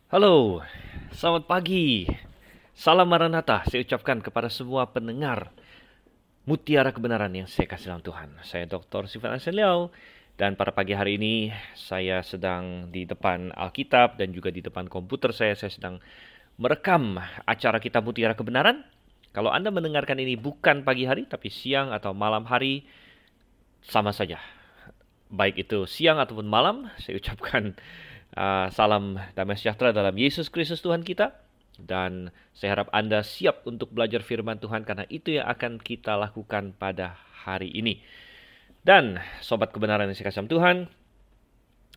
Halo, selamat pagi. Salam Maranatha saya ucapkan kepada semua pendengar Mutiara Kebenaran yang saya kasih dalam Tuhan. Saya Dr. Sifan Ansen Liao, dan pada pagi hari ini saya sedang di depan Alkitab dan juga di depan komputer saya sedang merekam acara kita Mutiara Kebenaran. Kalau Anda mendengarkan ini bukan pagi hari tapi siang atau malam hari, sama saja. Baik itu siang ataupun malam, saya ucapkan salam damai sejahtera dalam Yesus Kristus Tuhan kita. Dan saya harap Anda siap untuk belajar firman Tuhan, karena itu yang akan kita lakukan pada hari ini. Dan sobat kebenaran yang saya kasih Tuhan,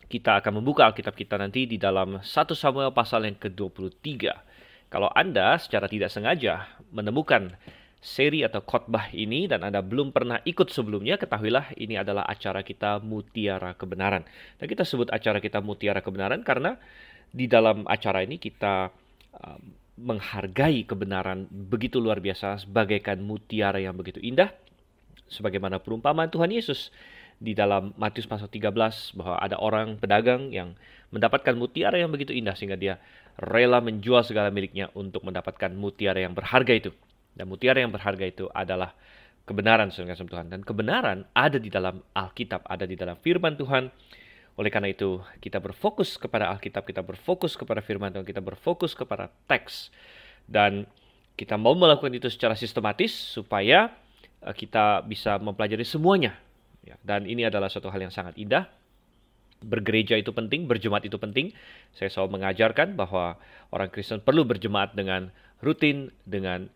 kita akan membuka Alkitab kita nanti di dalam 1 Samuel pasal yang ke-23. Kalau Anda secara tidak sengaja menemukan seri atau khotbah ini dan Anda belum pernah ikut sebelumnya, ketahuilah ini adalah acara kita Mutiara Kebenaran. Dan kita sebut acara kita Mutiara Kebenaran karena di dalam acara ini kita menghargai kebenaran begitu luar biasa, bagaikan mutiara yang begitu indah, sebagaimana perumpamaan Tuhan Yesus di dalam Matius pasal 13, bahwa ada orang pedagang yang mendapatkan mutiara yang begitu indah sehingga dia rela menjual segala miliknya untuk mendapatkan mutiara yang berharga itu. Dan mutiara yang berharga itu adalah kebenaran, saudara Tuhan. Dan kebenaran ada di dalam Alkitab, ada di dalam firman Tuhan. Oleh karena itu, kita berfokus kepada Alkitab, kita berfokus kepada firman Tuhan, kita berfokus kepada teks. Dan kita mau melakukan itu secara sistematis supaya kita bisa mempelajari semuanya. Dan ini adalah suatu hal yang sangat indah. Bergereja itu penting, berjemaat itu penting. Saya selalu mengajarkan bahwa orang Kristen perlu berjemaat dengan rutin, dengan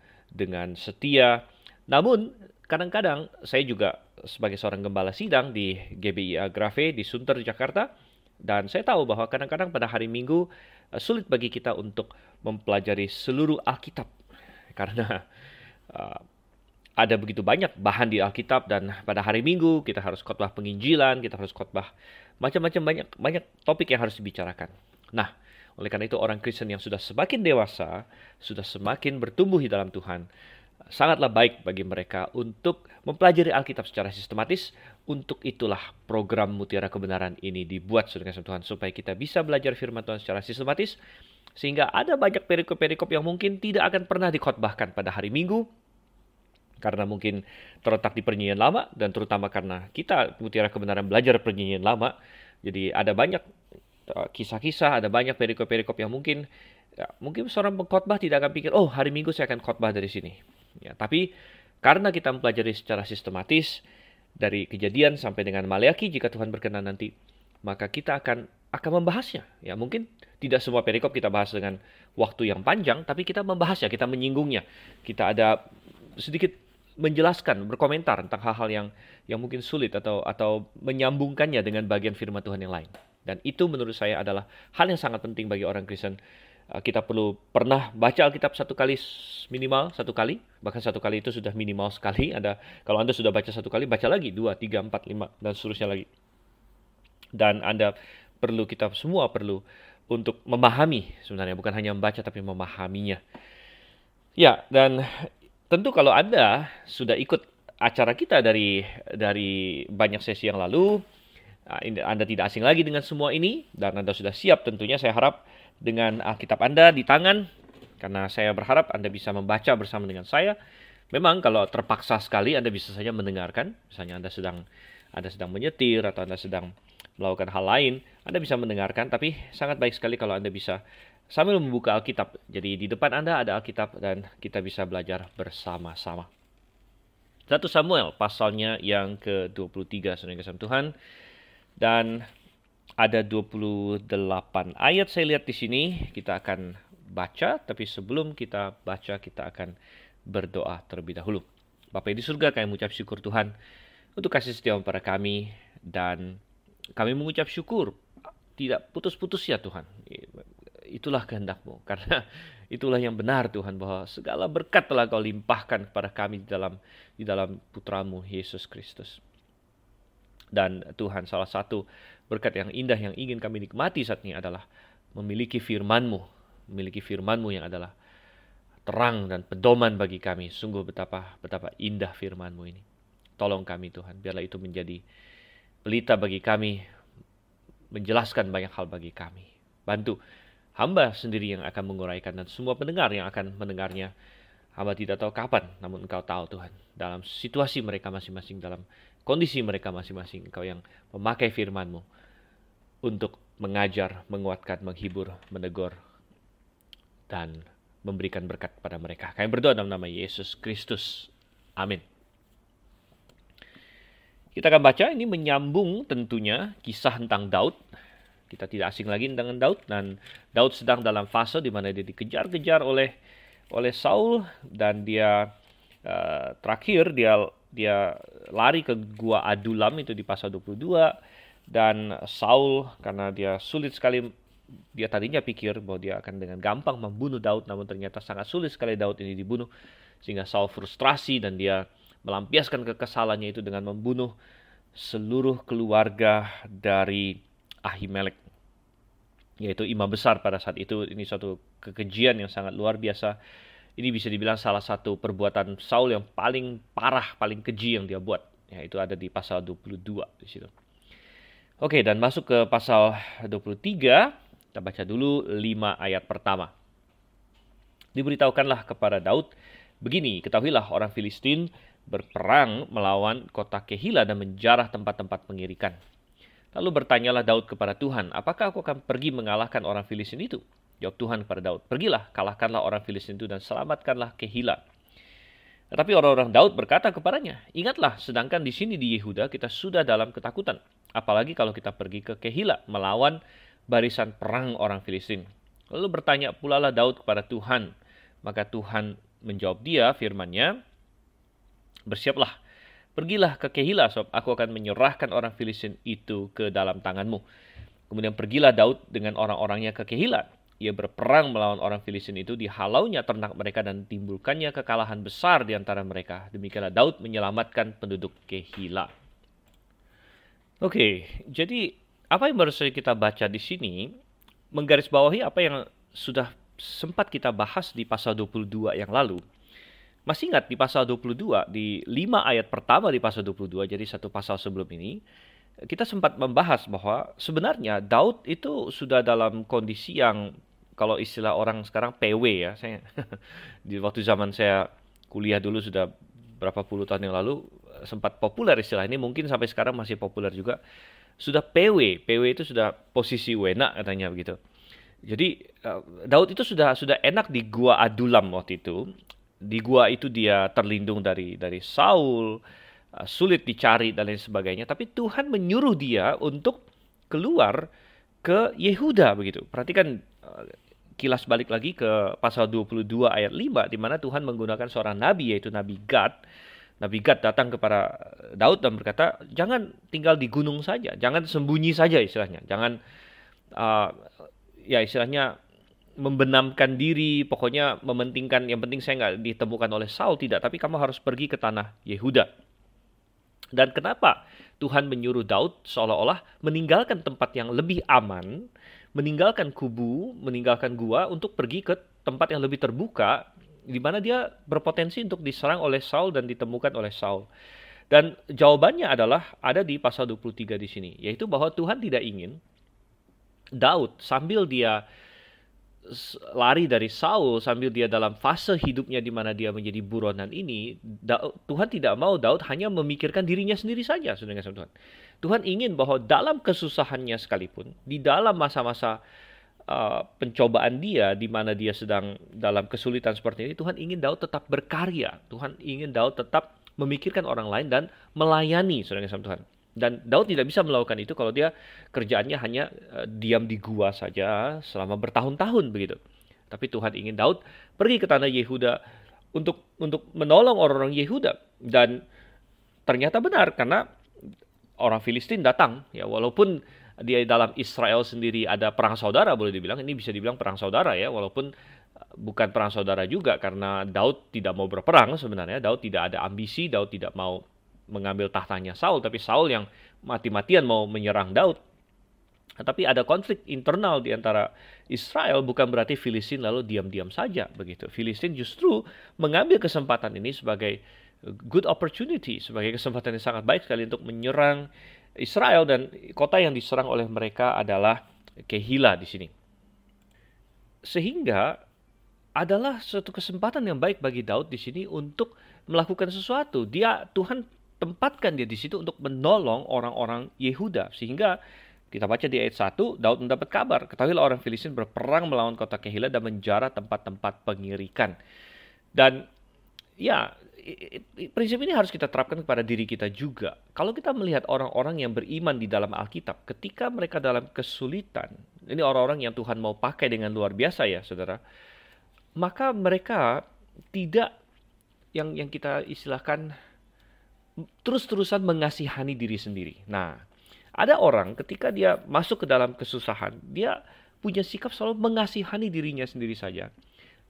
setia. Namun, kadang-kadang saya juga sebagai seorang gembala sidang di GBI Agrave di Sunter, Jakarta, dan saya tahu bahwa kadang-kadang pada hari Minggu sulit bagi kita untuk mempelajari seluruh Alkitab karena ada begitu banyak bahan di Alkitab, dan pada hari Minggu kita harus khotbah penginjilan, kita harus khotbah macam-macam, banyak topik yang harus dibicarakan. Nah, oleh karena itu orang Kristen yang sudah semakin dewasa, sudah semakin bertumbuh di dalam Tuhan, sangatlah baik bagi mereka untuk mempelajari Alkitab secara sistematis. Untuk itulah program Mutiara Kebenaran ini dibuat, saudara Tuhan, supaya kita bisa belajar firman Tuhan secara sistematis, sehingga ada banyak perikop-perikop yang mungkin tidak akan pernah dikhotbahkan pada hari Minggu, karena mungkin terletak di Perjanjian Lama, dan terutama karena kita Mutiara Kebenaran belajar Perjanjian Lama, jadi ada banyak kisah-kisah, ada banyak perikop-perikop yang mungkin seorang pengkhotbah tidak akan pikir, oh hari Minggu saya akan khotbah dari sini. Ya, tapi karena kita mempelajari secara sistematis dari Kejadian sampai dengan Maleakhi, jika Tuhan berkenan nanti, maka kita akan membahasnya. Ya, mungkin tidak semua perikop kita bahas dengan waktu yang panjang, tapi kita membahasnya, kita menyinggungnya. Kita ada sedikit menjelaskan, berkomentar tentang hal-hal yang mungkin sulit atau menyambungkannya dengan bagian firman Tuhan yang lain. Dan itu menurut saya adalah hal yang sangat penting bagi orang Kristen. Kita perlu pernah baca Alkitab minimal satu kali, bahkan satu kali itu sudah minimal sekali. Kalau Anda sudah baca satu kali, baca lagi 2, 3, 4, 5 dan seterusnya lagi. Dan kita semua perlu untuk memahami, sebenarnya bukan hanya membaca tapi memahaminya. Ya, dan tentu kalau Anda sudah ikut acara kita dari banyak sesi yang lalu, Anda tidak asing lagi dengan semua ini, dan Anda sudah siap tentunya, saya harap, dengan Alkitab Anda di tangan, karena saya berharap Anda bisa membaca bersama dengan saya. Memang kalau terpaksa sekali Anda bisa saja mendengarkan, misalnya Anda sedang menyetir atau Anda sedang melakukan hal lain, Anda bisa mendengarkan, tapi sangat baik sekali kalau Anda bisa sambil membuka Alkitab. Jadi di depan Anda ada Alkitab dan kita bisa belajar bersama-sama. 1 Samuel pasalnya yang ke-23, saudara Tuhan. Dan ada 28 ayat saya lihat di sini. Kita akan baca, tapi sebelum kita baca, kita akan berdoa terlebih dahulu. Bapa di surga, kami mengucap syukur Tuhan untuk kasih setia pada kami, dan kami mengucap syukur tidak putus-putus ya Tuhan. Itulah kehendak-Mu, karena itulah yang benar Tuhan, bahwa segala berkat telah Kau limpahkan kepada kami di dalam Putra-Mu Yesus Kristus. Dan Tuhan, salah satu berkat yang indah yang ingin kami nikmati saat ini adalah memiliki firman-Mu yang adalah terang dan pedoman bagi kami. Sungguh betapa indah firman-Mu ini. Tolong kami Tuhan, biarlah itu menjadi pelita bagi kami, menjelaskan banyak hal bagi kami. Bantu hamba sendiri yang akan menguraikan dan semua pendengar yang akan mendengarnya. Hamba tidak tahu kapan, namun Engkau tahu Tuhan. Dalam situasi mereka masing-masing, dalam kondisi mereka masing-masing, Engkau yang memakai firman-Mu untuk mengajar, menguatkan, menghibur, menegur, dan memberikan berkat kepada mereka. Kami berdoa dalam nama Yesus Kristus. Amin. Kita akan baca, ini menyambung tentunya kisah tentang Daud. Kita tidak asing lagi dengan Daud, dan Daud sedang dalam fase di mana dia dikejar-kejar oleh Saul, dan dia terakhir dia lari ke gua Adulam itu di pasal 22, dan Saul karena dia sulit sekali, dia tadinya pikir bahwa dia akan dengan gampang membunuh Daud, namun ternyata sangat sulit sekali Daud ini dibunuh, sehingga Saul frustrasi dan dia melampiaskan kekesalannya itu dengan membunuh seluruh keluarga dari Ahimelek, yaitu imam besar pada saat itu. Ini suatu kekejian yang sangat luar biasa. Ini bisa dibilang salah satu perbuatan Saul yang paling parah, paling keji yang dia buat. Ya, itu ada di pasal 22 di situ. Oke, dan masuk ke pasal 23, kita baca dulu 5 ayat pertama. Diberitahukanlah kepada Daud, begini, ketahuilah orang Filistin berperang melawan kota Kehila dan menjarah tempat-tempat pengirikan. Lalu bertanyalah Daud kepada Tuhan, apakah aku akan pergi mengalahkan orang Filistin itu? Jawab Tuhan kepada Daud, pergilah, kalahkanlah orang Filistin itu dan selamatkanlah Kehila. Tetapi orang-orang Daud berkata kepadanya, ingatlah, sedangkan di sini di Yehuda kita sudah dalam ketakutan. Apalagi kalau kita pergi ke Kehila melawan barisan perang orang Filistin. Lalu bertanya pula lah Daud kepada Tuhan. Maka Tuhan menjawab dia firman-Nya, bersiaplah, pergilah ke Kehila, sebab aku akan menyerahkan orang Filistin itu ke dalam tanganmu. Kemudian pergilah Daud dengan orang-orangnya ke Kehila. Ia berperang melawan orang Filistin itu, dihalaunya ternak mereka dan timbulkannya kekalahan besar di antara mereka. Demikianlah Daud menyelamatkan penduduk Kehila. Oke, jadi apa yang baru saja kita baca di sini menggarisbawahi apa yang sudah sempat kita bahas di pasal 22 yang lalu. Masih ingat di pasal 22, di 5 ayat pertama di pasal 22, jadi satu pasal sebelum ini, kita sempat membahas bahwa sebenarnya Daud itu sudah dalam kondisi yang, kalau istilah orang sekarang PW ya, saya di waktu zaman saya kuliah dulu sudah berapa puluh tahun yang lalu sempat populer istilah ini, mungkin sampai sekarang masih populer juga. Sudah PW itu sudah posisi wena katanya begitu. Jadi Daud itu sudah enak di gua Adulam waktu itu. Di gua itu dia terlindung dari Saul, sulit dicari dan lain sebagainya. Tapi Tuhan menyuruh dia untuk keluar ke Yehuda begitu. Perhatikan kilas balik lagi ke pasal 22 ayat 5, di mana Tuhan menggunakan seorang nabi, yaitu Nabi Gad. Nabi Gad datang kepada Daud dan berkata, jangan tinggal di gunung saja, jangan sembunyi saja istilahnya, jangan istilahnya membenamkan diri, pokoknya mementingkan, yang penting saya nggak ditemukan oleh Saul, tidak, tapi kamu harus pergi ke tanah Yehuda. Dan kenapa Tuhan menyuruh Daud seolah-olah meninggalkan tempat yang lebih aman, meninggalkan kubu, meninggalkan gua untuk pergi ke tempat yang lebih terbuka, di mana dia berpotensi untuk diserang oleh Saul dan ditemukan oleh Saul. Dan jawabannya adalah ada di pasal 23 di sini, yaitu bahwa Tuhan tidak ingin Daud sambil dia lari dari Saul, sambil dia dalam fase hidupnya di mana dia menjadi buronan ini, Tuhan tidak mau Daud hanya memikirkan dirinya sendiri saja, saudara Tuhan. Tuhan ingin bahwa dalam kesusahannya sekalipun, di dalam masa-masa pencobaan dia, di mana dia sedang dalam kesulitan seperti ini, Tuhan ingin Daud tetap berkarya. Tuhan ingin Daud tetap memikirkan orang lain dan melayani, saudara Tuhan. Dan Daud tidak bisa melakukan itu kalau dia kerjaannya hanya diam di gua saja selama bertahun-tahun begitu. Tapi Tuhan ingin Daud pergi ke tanah Yehuda untuk menolong orang-orang Yehuda. Dan ternyata benar, karena orang Filistin datang, ya, walaupun di dalam Israel sendiri ada perang saudara, boleh dibilang ini bisa dibilang perang saudara ya, walaupun bukan perang saudara juga, karena Daud tidak mau berperang sebenarnya. Daud tidak ada ambisi, Daud tidak mau mengambil tahtanya Saul, tapi Saul yang mati-matian mau menyerang Daud. Tapi ada konflik internal di antara Israel, bukan berarti Filistin lalu diam-diam saja begitu. Filistin justru mengambil kesempatan ini sebagai good opportunity, sebagai kesempatan yang sangat baik sekali untuk menyerang Israel, dan kota yang diserang oleh mereka adalah Kehila di sini. sehingga adalah suatu kesempatan yang baik bagi Daud di sini untuk melakukan sesuatu. Tuhan tempatkan dia di situ untuk menolong orang-orang Yehuda. Sehingga kita baca di ayat 1, Daud mendapat kabar, ketahuilah orang Filistin berperang melawan kota Kehilah dan menjarah tempat-tempat pengirikan. Dan ya, prinsip ini harus kita terapkan kepada diri kita juga. Kalau kita melihat orang-orang yang beriman di dalam Alkitab, ketika mereka dalam kesulitan, ini orang-orang yang Tuhan mau pakai dengan luar biasa ya, saudara, maka mereka tidak yang kita istilahkan terus-terusan mengasihani diri sendiri. Nah, ada orang ketika dia masuk ke dalam kesusahan, dia punya sikap selalu mengasihani dirinya sendiri saja.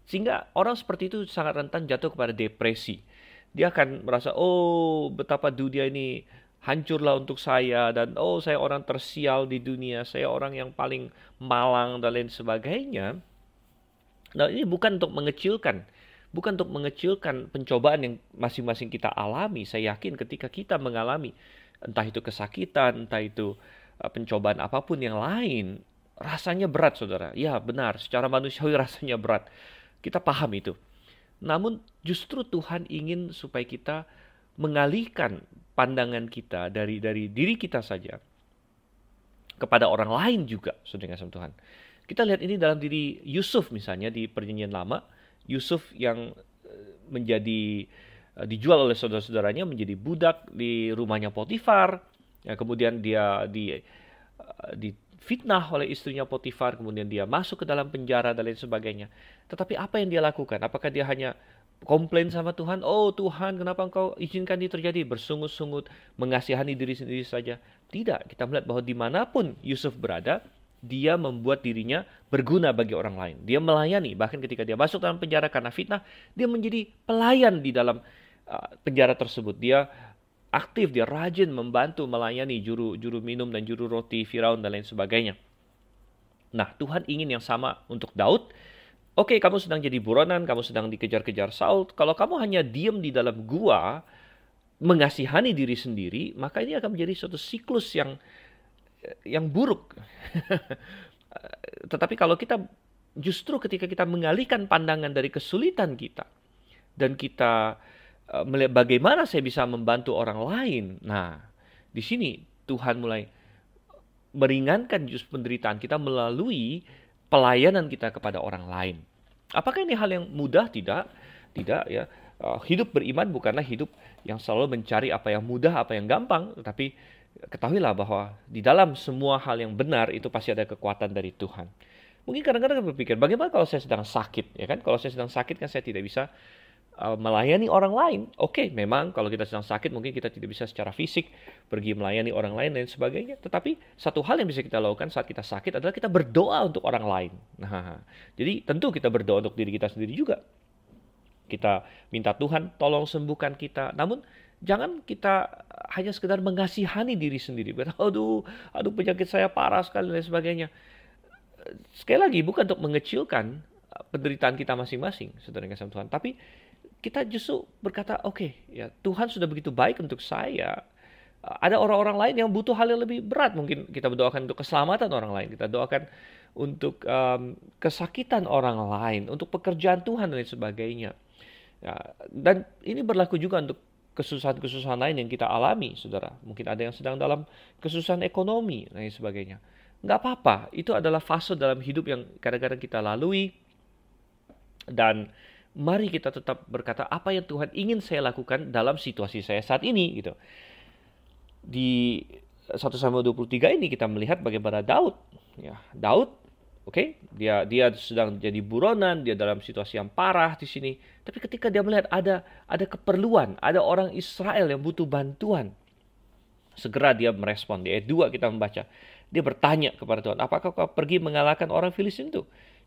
Sehingga orang seperti itu sangat rentan jatuh kepada depresi. Dia akan merasa, oh betapa dunia ini hancurlah untuk saya, dan oh saya orang tersial di dunia, saya orang yang paling malang dan lain sebagainya. Nah, ini bukan untuk mengecilkan pencobaan yang masing-masing kita alami. Saya yakin ketika kita mengalami entah itu kesakitan, entah itu pencobaan apapun yang lain, rasanya berat, saudara. Ya benar, secara manusiawi rasanya berat. Kita paham itu. Namun justru Tuhan ingin supaya kita mengalihkan pandangan kita dari diri kita saja kepada orang lain juga, saudara kasih Tuhan. Kita lihat ini dalam diri Yusuf misalnya di Perjanjian Lama. Yusuf yang dijual oleh saudara-saudaranya menjadi budak di rumahnya Potifar. Ya, kemudian dia difitnah oleh istrinya Potifar, kemudian dia masuk ke dalam penjara dan lain sebagainya. Tetapi apa yang dia lakukan? Apakah dia hanya komplain sama Tuhan? Oh Tuhan, kenapa engkau izinkan ini terjadi? Bersungut-sungut, mengasihani diri sendiri saja. Tidak, kita melihat bahwa dimanapun Yusuf berada, dia membuat dirinya berguna bagi orang lain. Dia melayani, bahkan ketika dia masuk dalam penjara karena fitnah, dia menjadi pelayan di dalam penjara tersebut. Dia aktif, dia rajin membantu melayani juru minum dan juru roti Firaun dan lain sebagainya. Nah, Tuhan ingin yang sama untuk Daud. Oke, kamu sedang jadi buronan, kamu sedang dikejar-kejar Saul. Kalau kamu hanya diam di dalam gua, mengasihani diri sendiri, maka ini akan menjadi suatu siklus yang buruk. Tetapi kalau kita justru ketika kita mengalihkan pandangan dari kesulitan kita dan kita melihat bagaimana saya bisa membantu orang lain. Nah, di sini Tuhan mulai meringankan justru penderitaan kita melalui pelayanan kita kepada orang lain. Apakah ini hal yang mudah? Tidak ya. Hidup beriman bukanlah hidup yang selalu mencari apa yang mudah, apa yang gampang, tetapi ketahuilah bahwa di dalam semua hal yang benar itu pasti ada kekuatan dari Tuhan. Mungkin kadang-kadang berpikir, bagaimana kalau saya sedang sakit? Ya kan, kalau saya sedang sakit kan saya tidak bisa melayani orang lain. Oke, memang kalau kita sedang sakit mungkin kita tidak bisa secara fisik pergi melayani orang lain dan sebagainya. Tetapi satu hal yang bisa kita lakukan saat kita sakit adalah kita berdoa untuk orang lain. Nah, jadi tentu kita berdoa untuk diri kita sendiri juga. Kita minta Tuhan tolong sembuhkan kita. Namun jangan kita hanya sekedar mengasihani diri sendiri. Aduh penyakit saya parah sekali dan sebagainya. Sekali lagi bukan untuk mengecilkan penderitaan kita masing-masing, saudara yang kasih Tuhan. Tapi kita justru berkata, oke, ya Tuhan sudah begitu baik untuk saya. Ada orang-orang lain yang butuh hal yang lebih berat. Mungkin kita berdoakan untuk keselamatan orang lain. Kita doakan untuk kesakitan orang lain, untuk pekerjaan Tuhan dan lain sebagainya. Ya, dan ini berlaku juga untuk kesusahan-kesusahan lain yang kita alami, saudara. Mungkin ada yang sedang dalam kesusahan ekonomi dan lain sebagainya. Nggak apa-apa, itu adalah fase dalam hidup yang kadang-kadang kita lalui. Dan mari kita tetap berkata, apa yang Tuhan ingin saya lakukan dalam situasi saya saat ini, gitu. Di 1 Samuel 23 ini kita melihat bagaimana Daud. Ya, Daud, oke, dia sedang jadi buronan, dia dalam situasi yang parah di sini. Tapi ketika dia melihat ada keperluan, ada orang Israel yang butuh bantuan, segera dia merespon. Di ayat 2 kita membaca, dia bertanya kepada Tuhan, apakah kau pergi mengalahkan orang Filistin itu?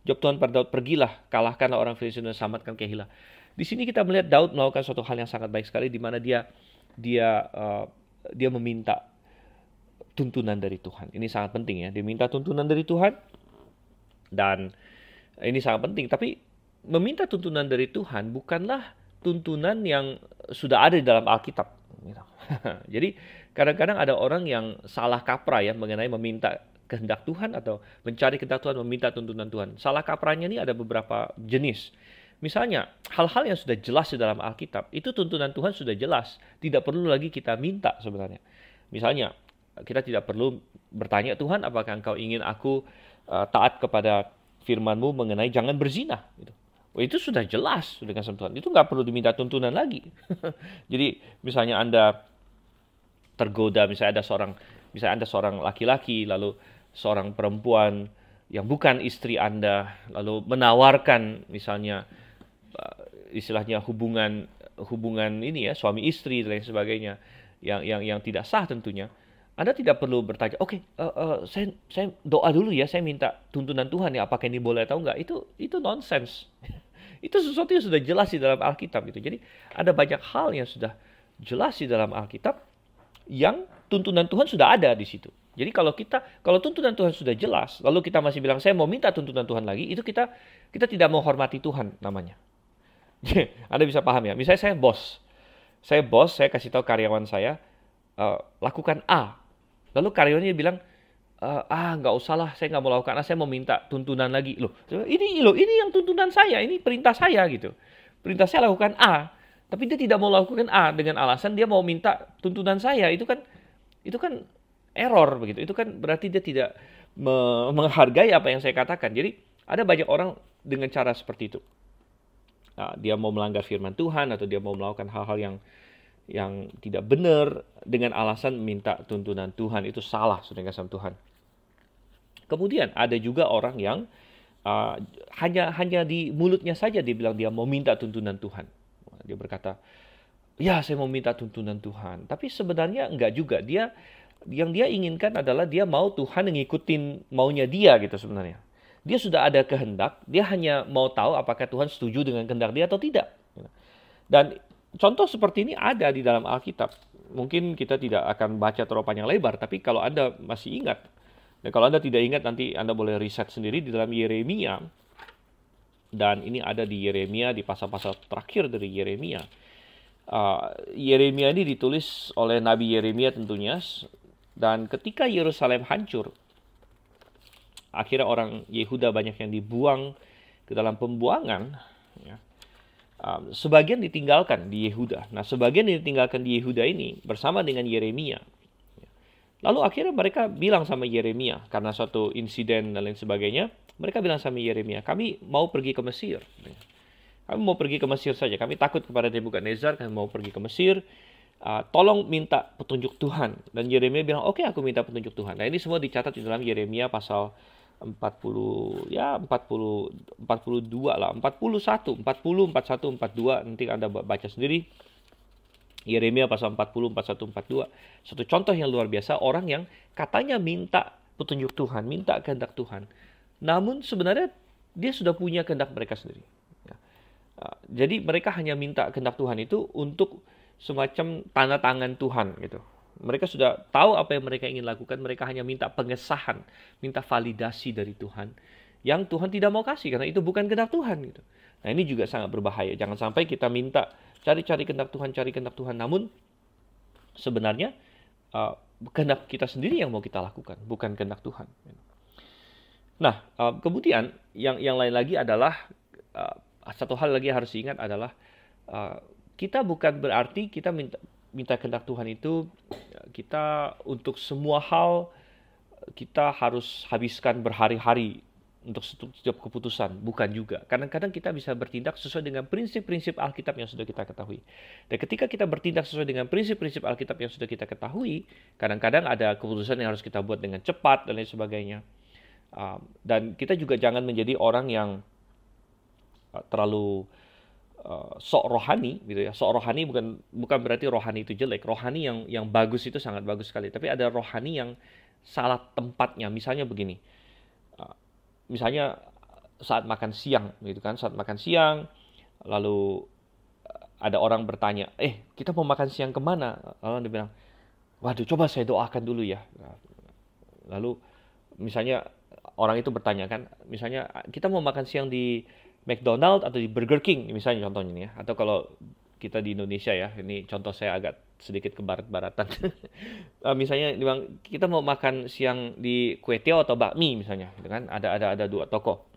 Jawab Tuhan pada Daud, pergilah, kalahkanlah orang Filistin dan selamatkan Kehilah. Di sini kita melihat Daud melakukan suatu hal yang sangat baik sekali, di mana dia meminta tuntunan dari Tuhan. Ini sangat penting ya, dia minta tuntunan dari Tuhan. Dan ini sangat penting, tapi meminta tuntunan dari Tuhan bukanlah tuntunan yang sudah ada di dalam Alkitab. Jadi kadang-kadang ada orang yang salah kaprah ya mengenai meminta kehendak Tuhan atau mencari kehendak Tuhan, meminta tuntunan Tuhan. Salah kaprahnya ini ada beberapa jenis. Misalnya, hal-hal yang sudah jelas di dalam Alkitab, itu tuntunan Tuhan sudah jelas. Tidak perlu lagi kita minta sebenarnya. Misalnya, kita tidak perlu bertanya, Tuhan, apakah Engkau ingin aku taat kepada firman-Mu mengenai jangan berzina? Gitu. Oh, itu sudah jelas dengan Tuhan. Itu nggak perlu diminta tuntunan lagi. Jadi, misalnya Anda tergoda, misalnya ada seorang laki-laki, lalu seorang perempuan yang bukan istri Anda, lalu menawarkan misalnya istilahnya hubungan ini ya, suami istri dan lain sebagainya, yang tidak sah tentunya. Anda tidak perlu bertanya, oke, saya doa dulu ya, saya minta tuntunan Tuhan ya, apakah ini boleh atau enggak. Itu nonsense. Itu sesuatu yang sudah jelas di dalam Alkitab itu. Jadi ada banyak hal yang sudah jelas di dalam Alkitab yang tuntunan Tuhan sudah ada di situ. Jadi kalau tuntunan Tuhan sudah jelas, lalu kita masih bilang saya mau minta tuntunan Tuhan lagi, itu kita tidak menghormati Tuhan namanya. Anda bisa paham ya. Misalnya saya bos, saya kasih tahu karyawan saya lakukan A. Lalu karyawannya bilang, nggak usah lah, saya nggak mau lakukan A, saya mau minta tuntunan lagi. Ini yang tuntunan saya, ini perintah saya gitu. Perintah saya lakukan A, tapi dia tidak mau lakukan A dengan alasan dia mau minta tuntunan saya. Itu kan error begitu. Itu kan berarti dia tidak menghargai apa yang saya katakan. Jadi ada banyak orang dengan cara seperti itu. Nah, dia mau melanggar firman Tuhan atau dia mau melakukan hal-hal yang tidak benar dengan alasan minta tuntunan Tuhan. Itu salah, saudara kasih Tuhan. Kemudian ada juga orang yang hanya di mulutnya saja dia bilang dia mau minta tuntunan Tuhan. Dia berkata, ya saya mau minta tuntunan Tuhan. Tapi sebenarnya enggak juga. Yang dia inginkan adalah dia mau Tuhan ngikutin maunya dia gitu sebenarnya. Dia sudah ada kehendak, dia hanya mau tahu apakah Tuhan setuju dengan kehendak dia atau tidak. Dan contoh seperti ini ada di dalam Alkitab. Mungkin kita tidak akan baca terlalu panjang lebar, tapi kalau Anda masih ingat, dan kalau Anda tidak ingat nanti Anda boleh riset sendiri di dalam Yeremia. Dan ini ada di Yeremia, di pasal-pasal terakhir dari Yeremia. Yeremia ini ditulis oleh Nabi Yeremia tentunya. Dan ketika Yerusalem hancur, akhirnya orang Yehuda banyak yang dibuang ke dalam pembuangan. Ya. Sebagian ditinggalkan di Yehuda. Nah, sebagian ditinggalkan di Yehuda ini bersama dengan Yeremia. Lalu akhirnya mereka bilang sama Yeremia, karena suatu insiden dan lain sebagainya, mereka bilang sama Yeremia, kami mau pergi ke Mesir. Kami mau pergi ke Mesir saja. Kami takut kepada Nebukadnezar, kami mau pergi ke Mesir. Tolong minta petunjuk Tuhan. Dan Yeremia bilang, oke, aku minta petunjuk Tuhan. Nah, ini semua dicatat di dalam Yeremia pasal 40, ya 42 lah, 41, 42, nanti Anda baca sendiri. Yeremia pasal 40, 41, 42. Satu contoh yang luar biasa, orang yang katanya minta petunjuk Tuhan, minta kehendak Tuhan. Namun sebenarnya dia sudah punya kehendak mereka sendiri. Jadi mereka hanya minta kehendak Tuhan itu untuk semacam tanda tangan Tuhan gitu. Mereka sudah tahu apa yang mereka ingin lakukan, mereka hanya minta pengesahan, minta validasi dari Tuhan yang Tuhan tidak mau kasih karena itu bukan kehendak Tuhan gitu. Nah, ini juga sangat berbahaya. Jangan sampai kita minta cari kehendak Tuhan, namun sebenarnya kehendak kita sendiri yang mau kita lakukan, bukan kehendak Tuhan. Nah, kemudian yang lain lagi adalah satu hal lagi yang harus diingat adalah kita bukan berarti kita minta kehendak Tuhan itu kita untuk semua hal kita harus habiskan berhari-hari untuk setiap keputusan. Bukan juga. Kadang-kadang kita bisa bertindak sesuai dengan prinsip-prinsip Alkitab yang sudah kita ketahui. Dan ketika kita bertindak sesuai dengan prinsip-prinsip Alkitab yang sudah kita ketahui, kadang-kadang ada keputusan yang harus kita buat dengan cepat dan lain sebagainya. Dan kita juga jangan menjadi orang yang terlalu sok rohani gitu ya. Sok rohani bukan berarti rohani itu jelek. Rohani yang bagus itu sangat bagus sekali. Tapi ada rohani yang salah tempatnya. Misalnya begini. Misalnya saat makan siang gitu kan. Saat makan siang lalu ada orang bertanya, kita mau makan siang kemana? Lalu dia bilang, waduh, coba saya doakan dulu ya. Lalu misalnya orang itu bertanya kan, misalnya kita mau makan siang di McDonald atau di Burger King misalnya contohnya nih ya. Atau kalau kita di Indonesia ya, ini contoh saya agak sedikit ke barat-baratan. Misalnya bilang kita mau makan siang di kue tiaw atau bakmi misalnya, gitu kan? Ada dua toko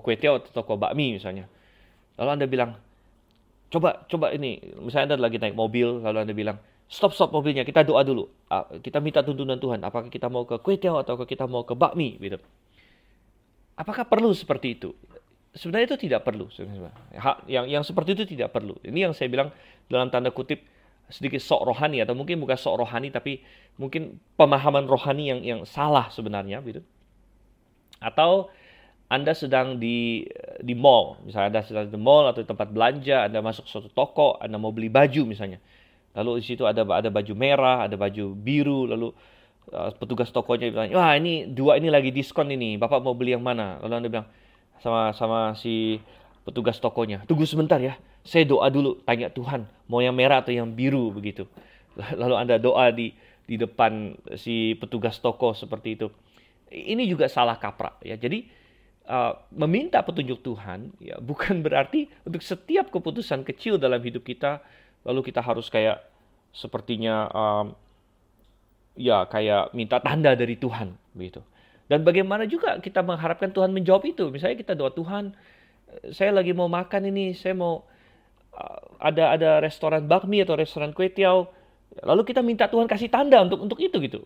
kue tiaw atau toko bakmi misalnya. Lalu Anda bilang, coba ini, misalnya Anda lagi naik mobil, lalu Anda bilang, stop mobilnya, kita doa dulu. Kita minta tuntunan Tuhan, apakah kita mau ke kue tiaw atau kita mau ke bakmi, gitu. Apakah perlu seperti itu? Sebenarnya itu tidak perlu. Yang seperti itu tidak perlu. Ini yang saya bilang dalam tanda kutip sedikit sok rohani, atau mungkin bukan sok rohani, tapi mungkin pemahaman rohani yang salah sebenarnya, gitu. Atau Anda sedang di mall, misalnya Anda sedang di mall atau tempat belanja, Anda masuk suatu toko, Anda mau beli baju misalnya. Lalu di situ ada baju merah, ada baju biru, lalu petugas tokonya bilang, wah ini dua ini lagi diskon ini, Bapak mau beli yang mana? Lalu Anda bilang sama si petugas tokonya, tunggu sebentar ya, saya doa dulu, tanya Tuhan, mau yang merah atau yang biru begitu. Lalu Anda doa di depan si petugas toko seperti itu. Ini juga salah kaprah ya. Jadi meminta petunjuk Tuhan ya bukan berarti untuk setiap keputusan kecil dalam hidup kita lalu kita harus kayak sepertinya ya kayak minta tanda dari Tuhan begitu. Dan bagaimana juga kita mengharapkan Tuhan menjawab itu? Misalnya kita doa, Tuhan, saya lagi mau makan ini, saya mau ada restoran bakmi atau restoran kue tiaw, lalu kita minta Tuhan kasih tanda untuk itu gitu.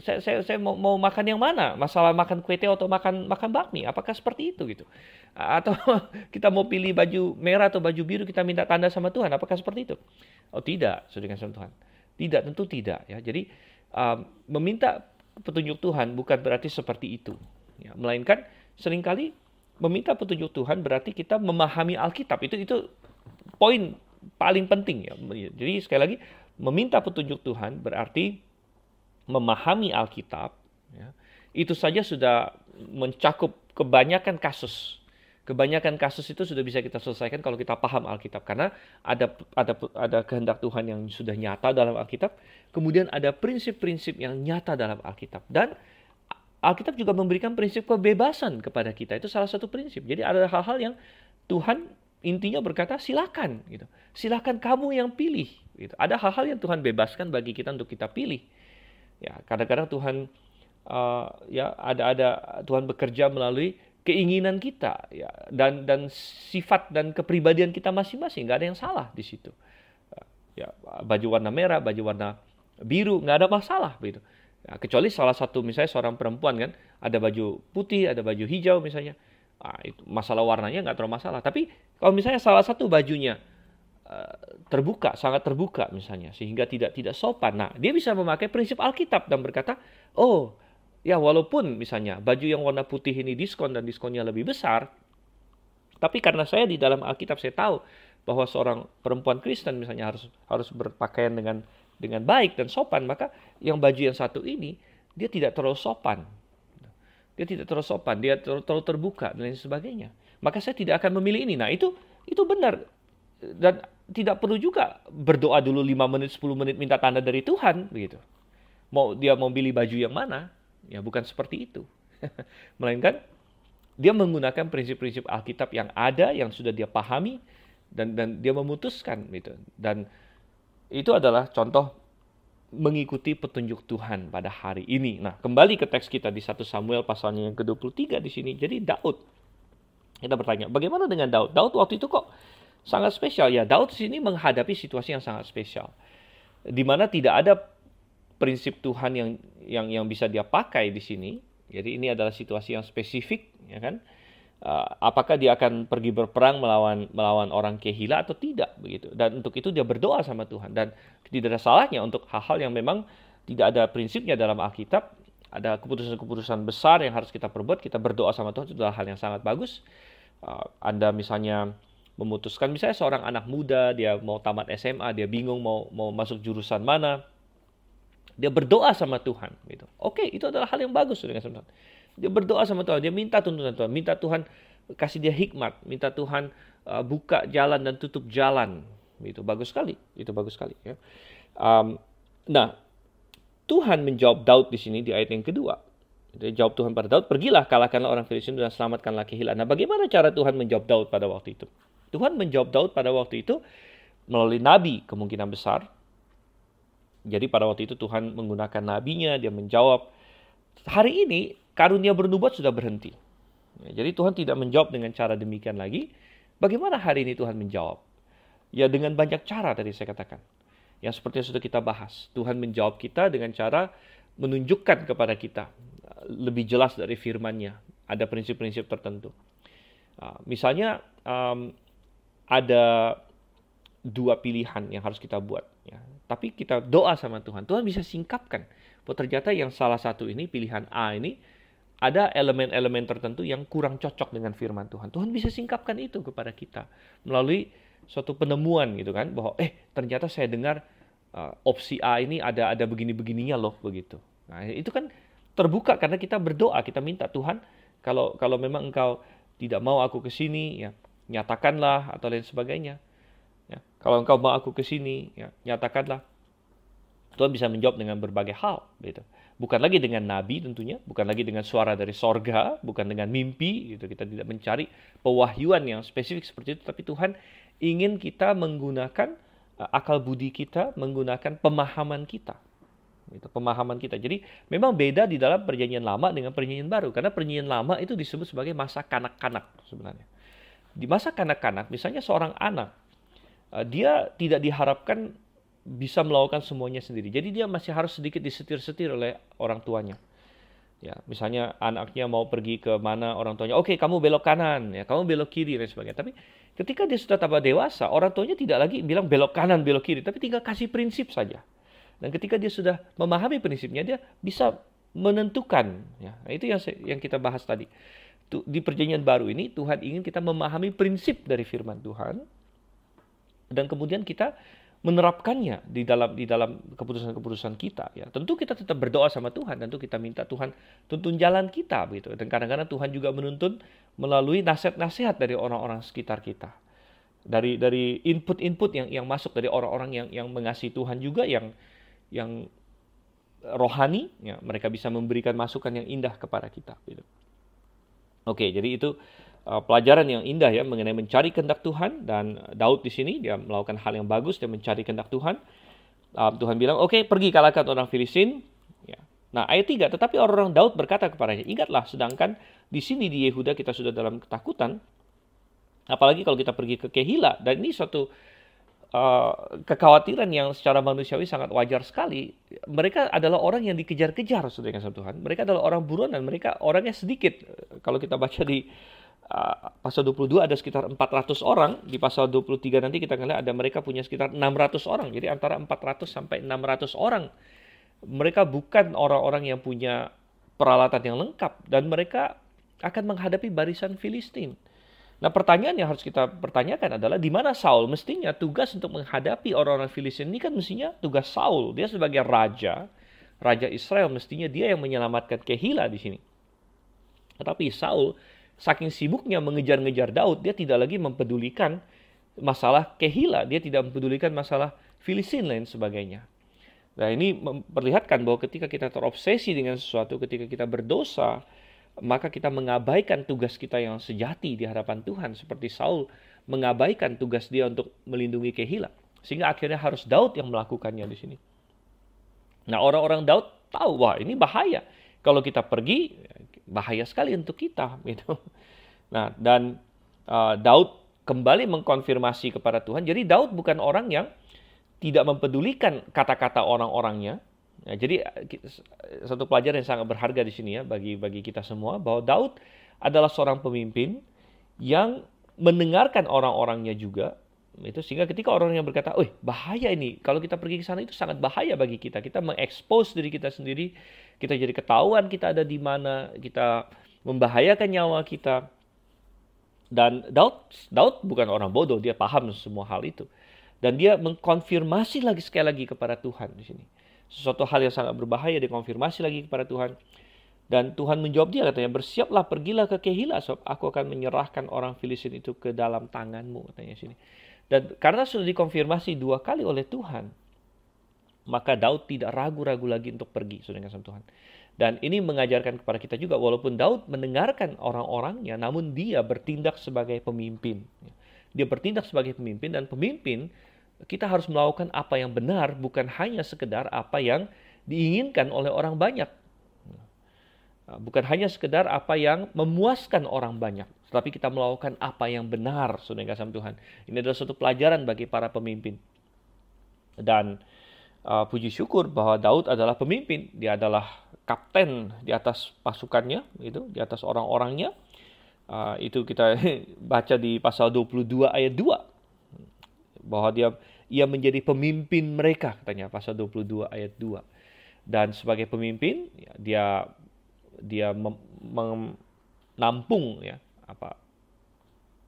Saya mau makan yang mana? Masalah makan kue tiaw atau makan bakmi? Apakah seperti itu gitu? Atau kita mau pilih baju merah atau baju biru, kita minta tanda sama Tuhan? Apakah seperti itu? Oh tidak, saudara sama Tuhan. Tidak, tentu tidak ya. Jadi meminta petunjuk Tuhan bukan berarti seperti itu. Ya, melainkan seringkali meminta petunjuk Tuhan berarti kita memahami Alkitab. Itu poin paling penting ya. Jadi sekali lagi meminta petunjuk Tuhan berarti memahami Alkitab, ya, itu saja sudah mencakup kebanyakan kasus. Kebanyakan kasus itu sudah bisa kita selesaikan kalau kita paham Alkitab. Karena ada kehendak Tuhan yang sudah nyata dalam Alkitab. Kemudian ada prinsip-prinsip yang nyata dalam Alkitab. Dan Alkitab juga memberikan prinsip kebebasan kepada kita. Itu salah satu prinsip. Jadi ada hal-hal yang Tuhan intinya berkata silakan. Gitu. Silakan kamu yang pilih. Gitu. Ada hal-hal yang Tuhan bebaskan bagi kita untuk kita pilih. Ya, kadang-kadang Tuhan ada Tuhan bekerja melalui keinginan kita ya dan sifat dan kepribadian kita masing-masing, nggak ada yang salah di situ. Ya, baju warna merah, baju warna biru nggak ada masalah begitu. Ya, kecuali salah satu misalnya seorang perempuan kan ada baju putih, ada baju hijau misalnya. Itu masalah warnanya nggak terlalu masalah. Tapi kalau misalnya salah satu bajunya terbuka, sangat terbuka misalnya, sehingga tidak sopan. Nah, dia bisa memakai prinsip Alkitab dan berkata, oh, ya walaupun misalnya baju yang warna putih ini diskon dan diskonnya lebih besar, tapi karena saya di dalam Alkitab saya tahu bahwa seorang perempuan Kristen misalnya harus berpakaian dengan baik dan sopan, maka yang baju yang satu ini dia tidak terlalu sopan. Dia tidak terlalu sopan, dia terlalu terbuka dan lain sebagainya. Maka saya tidak akan memilih ini. Nah, itu benar. Dan tidak perlu juga berdoa dulu 5 menit, 10 menit minta tanda dari Tuhan begitu. Dia mau pilih baju yang mana? Ya bukan seperti itu. Melainkan dia menggunakan prinsip-prinsip Alkitab yang ada, yang sudah dia pahami dan dia memutuskan gitu. Dan itu adalah contoh mengikuti petunjuk Tuhan pada hari ini. Nah, kembali ke teks kita di 1 Samuel pasalnya yang ke-23 di sini. Jadi Daud. Kita bertanya, bagaimana dengan Daud? Daud waktu itu kok sangat spesial ya. Daud di sini menghadapi situasi yang sangat spesial, di mana tidak ada prinsip Tuhan yang bisa dia pakai di sini. Jadi ini adalah situasi yang spesifik, ya kan? Apakah dia akan pergi berperang melawan orang Kehila atau tidak begitu? Dan untuk itu dia berdoa sama Tuhan. Dan tidak ada salahnya untuk hal-hal yang memang tidak ada prinsipnya dalam Alkitab. Ada keputusan-keputusan besar yang harus kita perbuat. Kita berdoa sama Tuhan, itu adalah hal yang sangat bagus. Anda misalnya memutuskan, misalnya seorang anak muda, dia mau tamat SMA, dia bingung mau masuk jurusan mana, dia berdoa sama Tuhan. Gitu. Oke, itu adalah hal yang bagus. Dia berdoa sama Tuhan, dia minta tuntunan Tuhan, minta Tuhan kasih dia hikmat, minta Tuhan buka jalan dan tutup jalan. Itu bagus sekali, Ya. Nah, Tuhan menjawab Daud di sini di ayat yang kedua. Dia jawab Tuhan pada Daud, pergilah kalahkanlah orang Filistin dan selamatkanlah Kehila. Nah, bagaimana cara Tuhan menjawab Daud pada waktu itu? Tuhan menjawab Daud pada waktu itu melalui nabi kemungkinan besar, Jadi pada waktu itu Tuhan menggunakan nabinya, dia menjawab. Hari ini karunia bernubuat sudah berhenti. Jadi Tuhan tidak menjawab dengan cara demikian lagi. Bagaimana hari ini Tuhan menjawab? Ya dengan banyak cara tadi saya katakan. Yang seperti yang sudah kita bahas. Tuhan menjawab kita dengan cara menunjukkan kepada kita lebih jelas dari firman-Nya. Ada prinsip-prinsip tertentu. Misalnya ada dua pilihan yang harus kita buat. Ya. Tapi kita doa sama Tuhan. Tuhan bisa singkapkan. Bahwa ternyata yang salah satu ini, pilihan A ini, ada elemen-elemen tertentu yang kurang cocok dengan firman Tuhan. Tuhan bisa singkapkan itu kepada kita. Melalui suatu penemuan gitu kan. Bahwa ternyata saya dengar opsi A ini ada begini-begininya loh begitu. Nah itu kan terbuka karena kita berdoa. Kita minta Tuhan kalau memang engkau tidak mau aku ke sini, ya nyatakanlah atau lain sebagainya. Ya, kalau engkau mau aku ke sini, ya, nyatakanlah. Tuhan bisa menjawab dengan berbagai hal. Gitu. Bukan lagi dengan nabi tentunya, bukan lagi dengan suara dari sorga, bukan dengan mimpi. Gitu. Kita tidak mencari pewahyuan yang spesifik seperti itu, tapi Tuhan ingin kita menggunakan akal budi kita, menggunakan pemahaman kita. Itu pemahaman kita. Jadi memang beda di dalam perjanjian lama dengan perjanjian baru. Karena perjanjian lama itu disebut sebagai masa kanak-kanak sebenarnya. Di masa kanak-kanak, misalnya seorang anak, dia tidak diharapkan bisa melakukan semuanya sendiri. Jadi dia masih harus sedikit disetir-setir oleh orang tuanya. Ya, misalnya anaknya mau pergi ke mana, orang tuanya, oke, kamu belok kanan, ya, kamu belok kiri dan sebagainya. Tapi ketika dia sudah tambah dewasa, orang tuanya tidak lagi bilang belok kanan, belok kiri, tapi tinggal kasih prinsip saja. Dan ketika dia sudah memahami prinsipnya, dia bisa menentukan. Ya, nah itu yang kita bahas tadi. Di perjanjian baru ini, Tuhan ingin kita memahami prinsip dari firman Tuhan. Dan kemudian kita menerapkannya di dalam keputusan-keputusan kita. Ya, tentu kita tetap berdoa sama Tuhan. Tentu kita minta Tuhan tuntun jalan kita. Gitu. Dan kadang-kadang Tuhan juga menuntun melalui nasihat-nasihat dari orang-orang sekitar kita. Dari input-input yang masuk dari orang-orang yang mengasihi Tuhan juga, yang rohani, ya, mereka bisa memberikan masukan yang indah kepada kita. Gitu. Oke, jadi itu pelajaran yang indah ya mengenai mencari kehendak Tuhan. Dan Daud di sini dia melakukan hal yang bagus, dia mencari kehendak Tuhan. Tuhan bilang, oke, pergi kalahkan orang Filistin. Ya. Nah ayat 3, tetapi orang-orang Daud berkata kepadanya, ingatlah, sedangkan di sini di Yehuda kita sudah dalam ketakutan. Apalagi kalau kita pergi ke Kehila. Dan ini suatu kekhawatiran yang secara manusiawi sangat wajar sekali. Mereka adalah orang yang dikejar-kejar saudara sama Tuhan. Mereka adalah orang buruan dan mereka orangnya sedikit. Kalau kita baca di pasal 22 ada sekitar 400 orang. Di pasal 23 nanti kita akan lihat ada mereka punya sekitar 600 orang. Jadi antara 400 sampai 600 orang. Mereka bukan orang-orang yang punya peralatan yang lengkap. Dan mereka akan menghadapi barisan Filistin. Nah pertanyaan yang harus kita pertanyakan adalah di mana Saul? Mestinya tugas untuk menghadapi orang-orang Filistin ini kan mestinya tugas Saul. Dia sebagai raja Israel, mestinya dia yang menyelamatkan Kehila di sini. Tetapi Saul saking sibuknya mengejar-ngejar Daud, dia tidak lagi mempedulikan masalah Kehila, dia tidak mempedulikan masalah Filistin lain sebagainya. Nah ini memperlihatkan bahwa ketika kita terobsesi dengan sesuatu, ketika kita berdosa, maka kita mengabaikan tugas kita yang sejati di hadapan Tuhan. Seperti Saul mengabaikan tugas dia untuk melindungi Kehila. Sehingga akhirnya harus Daud yang melakukannya di sini. Nah orang-orang Daud tahu, wah ini bahaya. Kalau kita pergi, bahaya sekali untuk kita. Gitu. Nah dan Daud kembali mengkonfirmasi kepada Tuhan. Jadi Daud bukan orang yang tidak mempedulikan kata-kata orang-orangnya. Ya, jadi satu pelajaran yang sangat berharga di sini ya bagi kita semua bahwa Daud adalah seorang pemimpin yang mendengarkan orang-orangnya juga. Itu sehingga ketika orang yang berkata, "Oh, bahaya ini. Kalau kita pergi ke sana itu sangat bahaya bagi kita. Kita mengekspos diri kita sendiri, kita jadi ketahuan kita ada di mana, kita membahayakan nyawa kita." Dan Daud bukan orang bodoh, dia paham semua hal itu. Dan dia mengkonfirmasi sekali lagi kepada Tuhan di sini. Sesuatu hal yang sangat berbahaya dikonfirmasi lagi kepada Tuhan. Dan Tuhan menjawab dia katanya, bersiaplah pergilah ke Kehila sebab aku akan menyerahkan orang Filistin itu ke dalam tanganmu katanya sini. Dan karena sudah dikonfirmasi 2 kali oleh Tuhan, maka Daud tidak ragu-ragu lagi untuk pergi saudara sama Tuhan. Dan ini mengajarkan kepada kita juga walaupun Daud mendengarkan orang-orangnya, namun dia bertindak sebagai pemimpin. Dia bertindak sebagai pemimpin dan pemimpin kita harus melakukan apa yang benar, bukan hanya sekedar apa yang diinginkan oleh orang banyak. Bukan hanya sekedar apa yang memuaskan orang banyak, tetapi kita melakukan apa yang benar, saudara yang kasih Tuhan. Ini adalah suatu pelajaran bagi para pemimpin. Dan puji syukur bahwa Daud adalah pemimpin. Dia adalah kapten di atas pasukannya, di atas orang-orangnya. Itu kita baca di pasal 22 ayat 2. Bahwa ia menjadi pemimpin mereka, katanya pasal 22 ayat 2. Dan sebagai pemimpin, dia menampung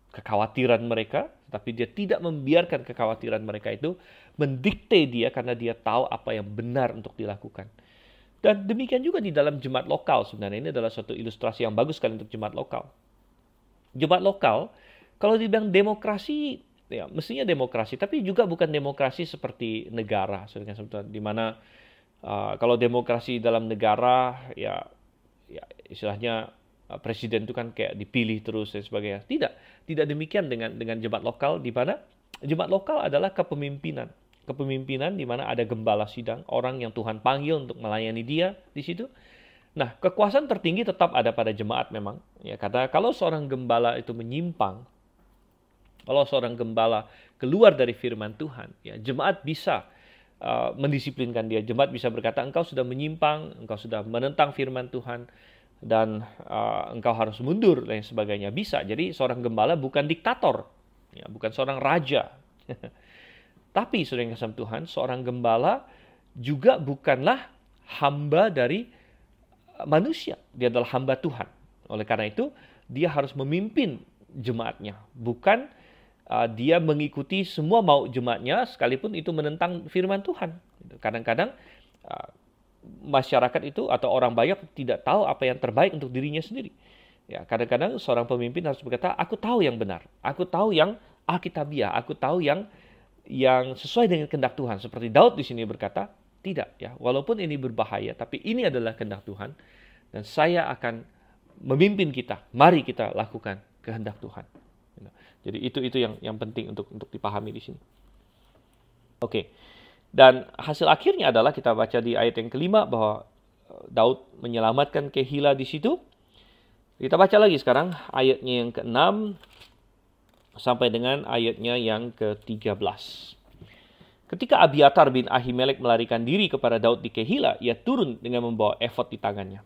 kekhawatiran mereka, tapi dia tidak membiarkan kekhawatiran mereka itu mendikte dia, karena dia tahu apa yang benar untuk dilakukan. Dan demikian juga di dalam jemaat lokal. Sebenarnya ini adalah suatu ilustrasi yang bagus sekali untuk jemaat lokal. Jemaat lokal, kalau dibilang demokrasi, ya mestinya demokrasi, tapi juga bukan demokrasi seperti negara, di mana kalau demokrasi dalam negara, ya istilahnya presiden itu kan kayak dipilih terus dan sebagainya. Tidak demikian dengan jemaat lokal, di mana jemaat lokal adalah kepemimpinan. Kepemimpinan di mana ada gembala sidang, orang yang Tuhan panggil untuk melayani dia di situ. Nah, kekuasaan tertinggi tetap ada pada jemaat memang. Ya, karena kalau seorang gembala itu menyimpang, kalau seorang gembala keluar dari firman Tuhan, ya jemaat bisa mendisiplinkan dia. Jemaat bisa berkata, engkau sudah menyimpang, engkau sudah menentang firman Tuhan, dan engkau harus mundur dan sebagainya. Bisa. Jadi seorang gembala bukan diktator, ya, bukan seorang raja. Tapi saudara yang kasih Tuhan, seorang gembala juga bukanlah hamba dari manusia. Dia adalah hamba Tuhan. Oleh karena itu, dia harus memimpin jemaatnya. Bukan dia mengikuti semua mau jemaatnya, sekalipun itu menentang firman Tuhan. Kadang-kadang masyarakat itu atau orang banyak tidak tahu apa yang terbaik untuk dirinya sendiri. Ya, kadang-kadang seorang pemimpin harus berkata, aku tahu yang benar, aku tahu yang alkitabiah, aku tahu yang sesuai dengan kehendak Tuhan. Seperti Daud di sini berkata, tidak ya, walaupun ini berbahaya, tapi ini adalah kehendak Tuhan dan saya akan memimpin kita. Mari kita lakukan kehendak Tuhan. Jadi itu yang penting untuk dipahami di sini. Oke. Dan hasil akhirnya adalah kita baca di ayat yang kelima bahwa Daud menyelamatkan Kehila di situ. Kita baca lagi sekarang ayatnya yang ke-6 sampai dengan ayatnya yang ke-13. Ketika Abiatar bin Ahimelek melarikan diri kepada Daud di Kehila, ia turun dengan membawa efod di tangannya.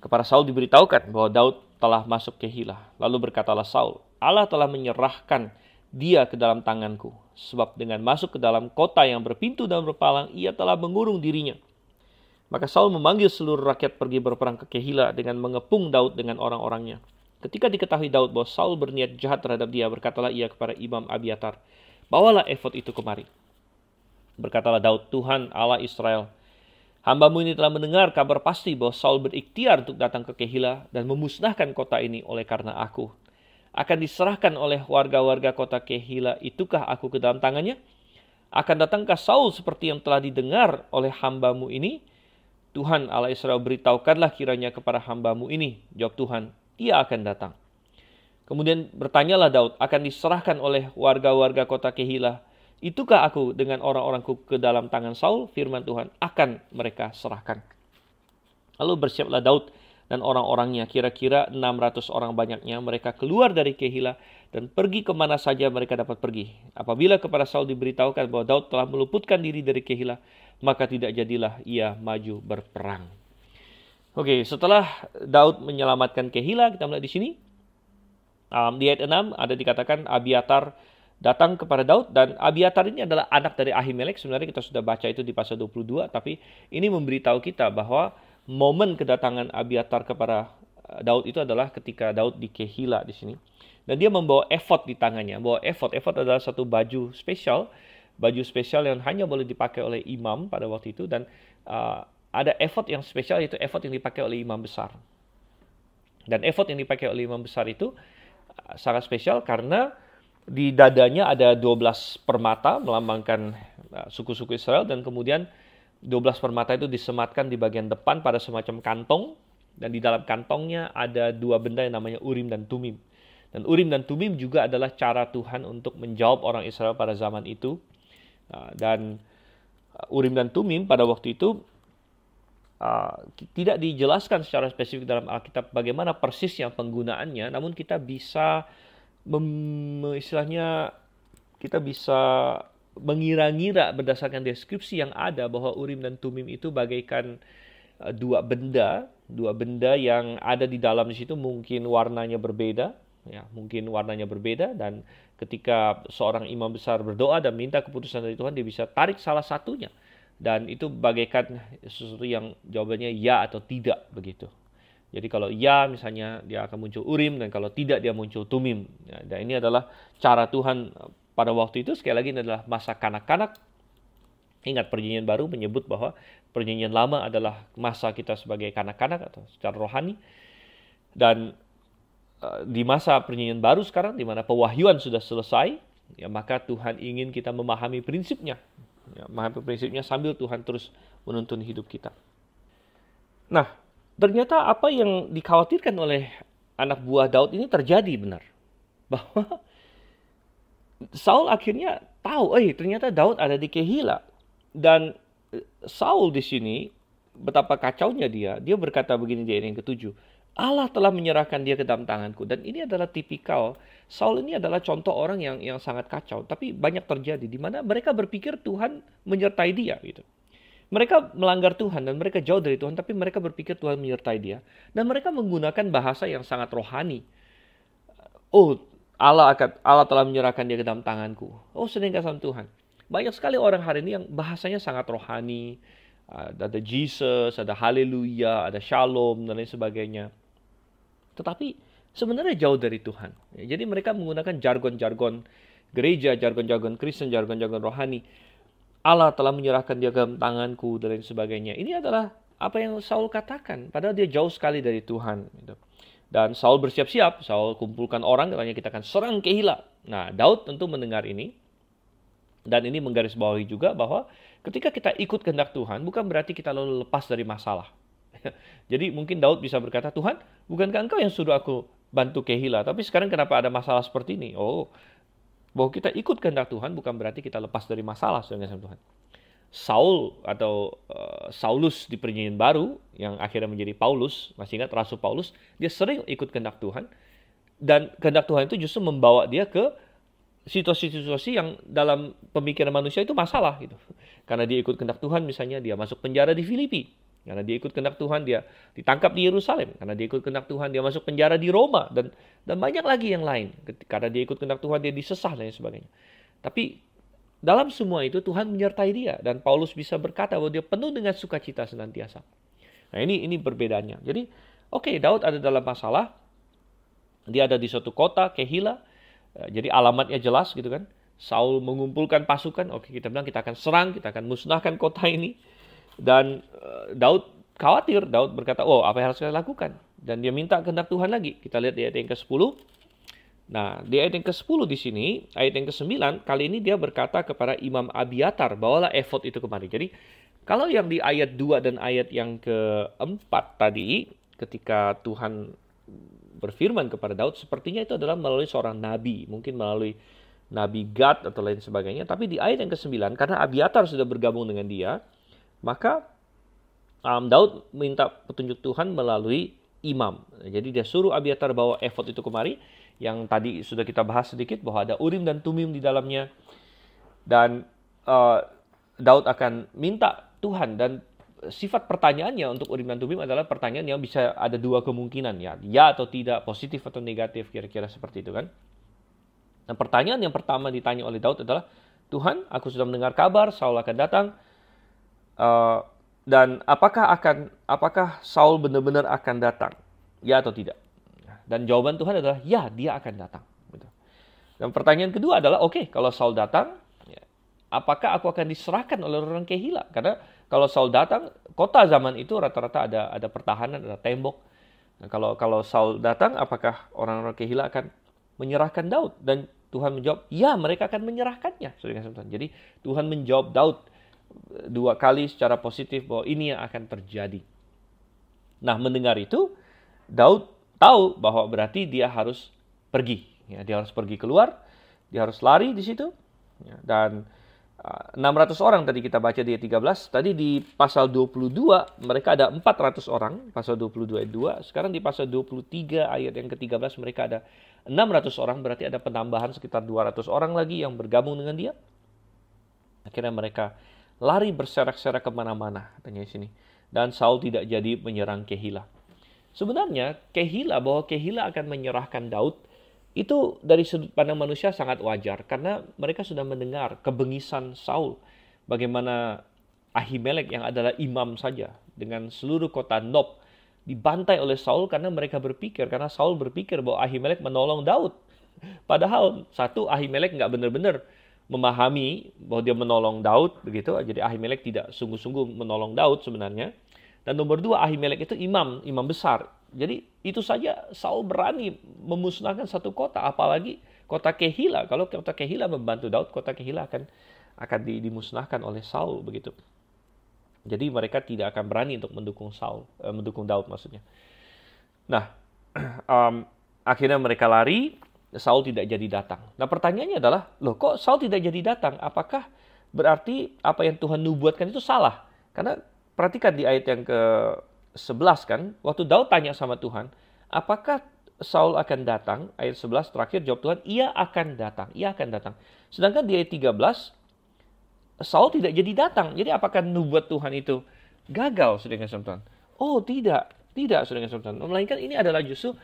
Kepada Saul diberitahukan bahwa Daud telah masuk Kehila. Lalu berkatalah Saul, Allah telah menyerahkan dia ke dalam tanganku. Sebab dengan masuk ke dalam kota yang berpintu dan berpalang, ia telah mengurung dirinya. Maka Saul memanggil seluruh rakyat pergi berperang ke Kehila dengan mengepung Daud dengan orang-orangnya. Ketika diketahui Daud bahwa Saul berniat jahat terhadap dia, berkatalah ia kepada Imam Abiatar, bawalah efod itu kemari. Berkatalah Daud, Tuhan Allah Israel, hamba-Mu ini telah mendengar kabar pasti bahwa Saul berikhtiar untuk datang ke Kehila dan memusnahkan kota ini oleh karena aku. Akan diserahkan oleh warga-warga kota Kehila, itukah aku ke dalam tangannya? Akan datangkah Saul seperti yang telah didengar oleh hamba-Mu ini? Tuhan Allah Israel, beritahukanlah kiranya kepada hamba-Mu ini. Jawab Tuhan, ia akan datang. Kemudian bertanyalah Daud, akan diserahkan oleh warga-warga kota Kehila, itukah aku dengan orang-orangku ke dalam tangan Saul? Firman Tuhan, akan mereka serahkan. Lalu bersiaplah Daud dan orang-orangnya, kira-kira 600 orang banyaknya, mereka keluar dari Kehila dan pergi kemana saja mereka dapat pergi. Apabila kepada Saul diberitahukan bahwa Daud telah meluputkan diri dari Kehila, maka tidak jadilah ia maju berperang. Oke, setelah Daud menyelamatkan Kehila, kita melihat di sini. Di ayat 6 ada dikatakan Abiatar datang kepada Daud, dan Abiatar ini adalah anak dari Ahimelek. Sebenarnya kita sudah baca itu di pasal 22, tapi ini memberitahu kita bahwa momen kedatangan Abiatar kepada Daud itu adalah ketika Daud di Kehila di sini. Dan dia membawa efod di tangannya. Membawa efod adalah satu baju spesial yang hanya boleh dipakai oleh imam pada waktu itu, dan ada efod yang spesial, yaitu efod yang dipakai oleh imam besar. Dan efod yang dipakai oleh imam besar itu sangat spesial karena di dadanya ada 12 permata melambangkan suku-suku Israel, dan kemudian 12 permata itu disematkan di bagian depan pada semacam kantong, dan di dalam kantongnya ada dua benda yang namanya Urim dan Tumim. Dan Urim dan Tumim juga adalah cara Tuhan untuk menjawab orang Israel pada zaman itu. Dan Urim dan Tumim pada waktu itu tidak dijelaskan secara spesifik dalam Alkitab bagaimana persisnya penggunaannya, namun kita bisa istilahnya kita bisa mengira-ngira berdasarkan deskripsi yang ada bahwa Urim dan Tumim itu bagaikan dua benda yang ada di dalam situ, mungkin warnanya berbeda, dan ketika seorang imam besar berdoa dan minta keputusan dari Tuhan, dia bisa tarik salah satunya. Dan itu bagaikan sesuatu yang jawabannya ya atau tidak begitu. Jadi kalau ya misalnya dia akan muncul Urim, dan kalau tidak dia muncul Tumim. Dan ini adalah cara Tuhan pada waktu itu. Sekali lagi ini adalah masa kanak-kanak. Ingat, Perjanjian Baru menyebut bahwa Perjanjian Lama adalah masa kita sebagai kanak-kanak atau secara rohani. Dan di masa Perjanjian Baru sekarang, di mana pewahyuan sudah selesai, ya, maka Tuhan ingin kita memahami prinsipnya. Memahami prinsipnya sambil Tuhan terus menuntun hidup kita. Nah, ternyata apa yang dikhawatirkan oleh anak buah Daud ini terjadi benar. Bahwa Saul akhirnya tahu, ternyata Daud ada di Kehila. Dan Saul di sini, betapa kacaunya dia berkata begini di ayat yang ke-7. Allah telah menyerahkan dia ke dalam tanganku. Dan ini adalah tipikal, Saul ini adalah contoh orang yang sangat kacau. Tapi banyak terjadi, di mana mereka berpikir Tuhan menyertai dia. Gitu. Mereka melanggar Tuhan dan mereka jauh dari Tuhan, tapi mereka berpikir Tuhan menyertai dia. Dan mereka menggunakan bahasa yang sangat rohani. Allah telah menyerahkan dia ke dalam tanganku. Sedang kasih Tuhan. Banyak sekali orang hari ini yang bahasanya sangat rohani. Ada Jesus, ada haleluya, ada shalom, dan lain sebagainya. Tetapi sebenarnya jauh dari Tuhan. Jadi mereka menggunakan jargon-jargon gereja, jargon-jargon Kristen, jargon-jargon rohani. Allah telah menyerahkan dia ke tanganku, dan lain sebagainya. Ini adalah apa yang Saul katakan. Padahal dia jauh sekali dari Tuhan. Dan Saul bersiap-siap. Saul kumpulkan orang, katanya kita akan serang Kehila. Nah, Daud tentu mendengar ini. Dan ini menggarisbawahi juga bahwa ketika kita ikut kehendak Tuhan, bukan berarti kita lalu lepas dari masalah. Jadi mungkin Daud bisa berkata, Tuhan, bukankah Engkau yang suruh aku bantu Kehila? Tapi sekarang kenapa ada masalah seperti ini? Bahwa kita ikut kehendak Tuhan bukan berarti kita lepas dari masalah dengan Tuhan. Saul atau Saulus di Perjanjian Baru yang akhirnya menjadi Paulus, masih ingat Rasul Paulus, dia sering ikut kehendak Tuhan. Dan kehendak Tuhan itu justru membawa dia ke situasi-situasi yang dalam pemikiran manusia itu masalah gitu. Karena dia ikut kehendak Tuhan, misalnya dia masuk penjara di Filipi. Karena dia ikut kehendak Tuhan, dia ditangkap di Yerusalem. Karena dia ikut kehendak Tuhan, dia masuk penjara di Roma. Dan banyak lagi yang lain. Karena dia ikut kehendak Tuhan, dia disesah dan sebagainya. Tapi dalam semua itu Tuhan menyertai dia. Dan Paulus bisa berkata bahwa dia penuh dengan sukacita senantiasa. Nah ini perbedaannya. Jadi Daud ada dalam masalah. Dia ada di suatu kota, Kehila. Jadi alamatnya jelas gitu kan. Saul mengumpulkan pasukan. Kita bilang kita akan serang, kita akan musnahkan kota ini. Dan Daud khawatir. Daud berkata, apa yang harus kita lakukan? Dan dia minta kehendak Tuhan lagi. Kita lihat di ayat yang ke-10. Nah, di ayat yang ke-10 di sini, ayat yang ke-9, kali ini dia berkata kepada Imam Abiatar, bawalah efod itu kemari. Jadi, kalau yang di ayat 2 dan ayat yang ke-4 tadi, ketika Tuhan berfirman kepada Daud, sepertinya itu adalah melalui seorang nabi. Mungkin melalui Nabi Gad atau lain sebagainya. Tapi di ayat yang ke-9, karena Abiatar sudah bergabung dengan dia, maka Daud minta petunjuk Tuhan melalui imam. Jadi dia suruh Abiatar bawa efod itu kemari. Yang tadi sudah kita bahas sedikit bahwa ada Urim dan Tumim di dalamnya. Dan Daud akan minta Tuhan. Dan sifat pertanyaannya untuk Urim dan Tumim adalah pertanyaan yang bisa ada dua kemungkinan. Ya atau tidak, positif atau negatif, kira-kira seperti itu kan. Nah, pertanyaan yang pertama ditanya oleh Daud adalah, Tuhan, aku sudah mendengar kabar Saul akan datang. Dan apakah Saul benar-benar akan datang? Ya atau tidak? Dan jawaban Tuhan adalah, ya, dia akan datang. Dan pertanyaan kedua adalah, kalau Saul datang, apakah aku akan diserahkan oleh orang Kehila? Karena kalau Saul datang, kota zaman itu rata-rata ada pertahanan, ada tembok. Nah, kalau Saul datang, apakah orang-orang Kehila akan menyerahkan Daud? Dan Tuhan menjawab, ya, mereka akan menyerahkannya. Jadi Tuhan menjawab Daud dua kali secara positif bahwa ini yang akan terjadi. Nah, mendengar itu, Daud tahu bahwa berarti dia harus pergi. Dia harus pergi keluar, dia harus lari di situ. Dan 600 orang tadi kita baca di ayat 13, tadi di pasal 22 mereka ada 400 orang, pasal 22 ayat 2, sekarang di pasal 23 ayat yang ke-13 mereka ada 600 orang, berarti ada penambahan sekitar 200 orang lagi yang bergabung dengan dia. Akhirnya mereka lari berserak-serak kemana-mana, katanya di sini. Dan Saul tidak jadi menyerang Kehila. Sebenarnya bahwa Kehila akan menyerahkan Daud, itu dari sudut pandang manusia sangat wajar, karena mereka sudah mendengar kebengisan Saul. Bagaimana Ahimelek yang adalah imam saja, dengan seluruh kota Nob, dibantai oleh Saul karena Saul berpikir bahwa Ahimelek menolong Daud. Padahal satu, Ahimelek nggak benar-benar memahami bahwa dia menolong Daud, begitu. Jadi Ahimelek tidak sungguh-sungguh menolong Daud sebenarnya. Dan nomor dua, Ahimelek itu imam besar. Jadi itu saja Saul berani memusnahkan satu kota, apalagi kota Kehila. Kalau kota Kehila membantu Daud, kota Kehila akan dimusnahkan oleh Saul, begitu. Jadi mereka tidak akan berani untuk mendukung Daud maksudnya. Nah, akhirnya mereka lari, Saul tidak jadi datang. Nah, pertanyaannya adalah, loh kok Saul tidak jadi datang? Apakah berarti apa yang Tuhan nubuatkan itu salah? Karena perhatikan di ayat yang ke-11 kan, waktu Daud tanya sama Tuhan, apakah Saul akan datang? Ayat 11 terakhir jawab Tuhan, ia akan datang. Sedangkan di ayat 13, Saul tidak jadi datang. Jadi apakah nubuat Tuhan itu gagal, saudara Tuhan? Oh, tidak, saudara Tuhan. Melainkan ini adalah justru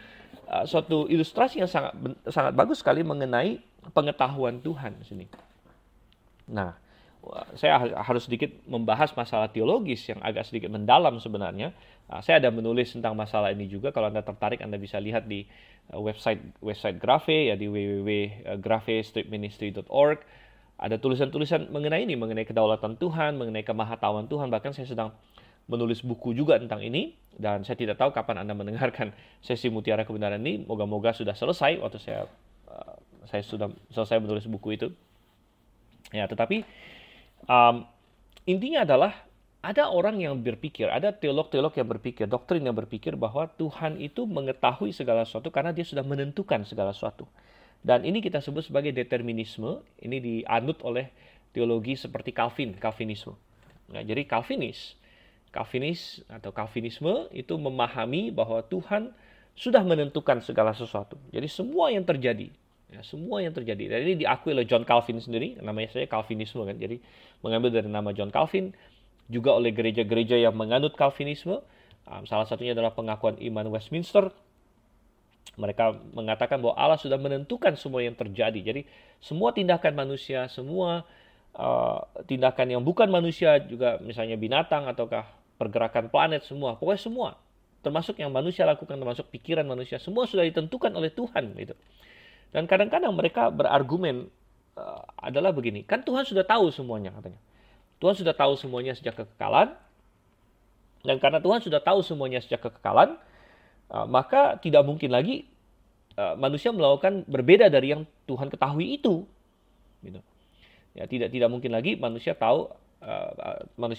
suatu ilustrasi yang sangat bagus sekali mengenai pengetahuan Tuhan di sini. Nah, saya harus sedikit membahas masalah teologis yang agak sedikit mendalam sebenarnya. Saya ada menulis tentang masalah ini juga. Kalau Anda tertarik, Anda bisa lihat di website Grafe, ya di www.grafe-ministry.org. Ada tulisan-tulisan mengenai ini, mengenai kedaulatan Tuhan, mengenai kemahatauan Tuhan. Bahkan saya sedang menulis buku juga tentang ini. Dan saya tidak tahu kapan Anda mendengarkan sesi Mutiara Kebenaran ini. Moga-moga sudah selesai waktu saya sudah selesai menulis buku itu. Ya, tetapi intinya adalah ada orang yang berpikir, ada teolog-teolog yang berpikir, doktrin yang berpikir bahwa Tuhan itu mengetahui segala sesuatu karena dia sudah menentukan segala sesuatu. Dan ini kita sebut sebagai determinisme. Ini dianut oleh teologi seperti Calvinisme. Nah, jadi Calvinis atau Calvinisme itu memahami bahwa Tuhan sudah menentukan segala sesuatu. Jadi semua yang terjadi, dan ini diakui oleh John Calvin sendiri, namanya saya Calvinisme kan. Jadi mengambil dari nama John Calvin, juga oleh gereja-gereja yang menganut Calvinisme. Salah satunya adalah pengakuan iman Westminster. Mereka mengatakan bahwa Allah sudah menentukan semua yang terjadi. Jadi semua tindakan manusia, semua tindakan yang bukan manusia juga, misalnya binatang ataukah pergerakan planet, pokoknya semua, termasuk yang manusia lakukan, termasuk pikiran manusia, semua sudah ditentukan oleh Tuhan gitu. Dan kadang-kadang mereka berargumen adalah begini, kan Tuhan sudah tahu semuanya katanya. Tuhan sudah tahu semuanya sejak kekekalan, dan karena Tuhan sudah tahu semuanya sejak kekekalan, maka tidak mungkin lagi manusia melakukan berbeda dari yang Tuhan ketahui itu. Gitu. Ya, tidak mungkin lagi manusia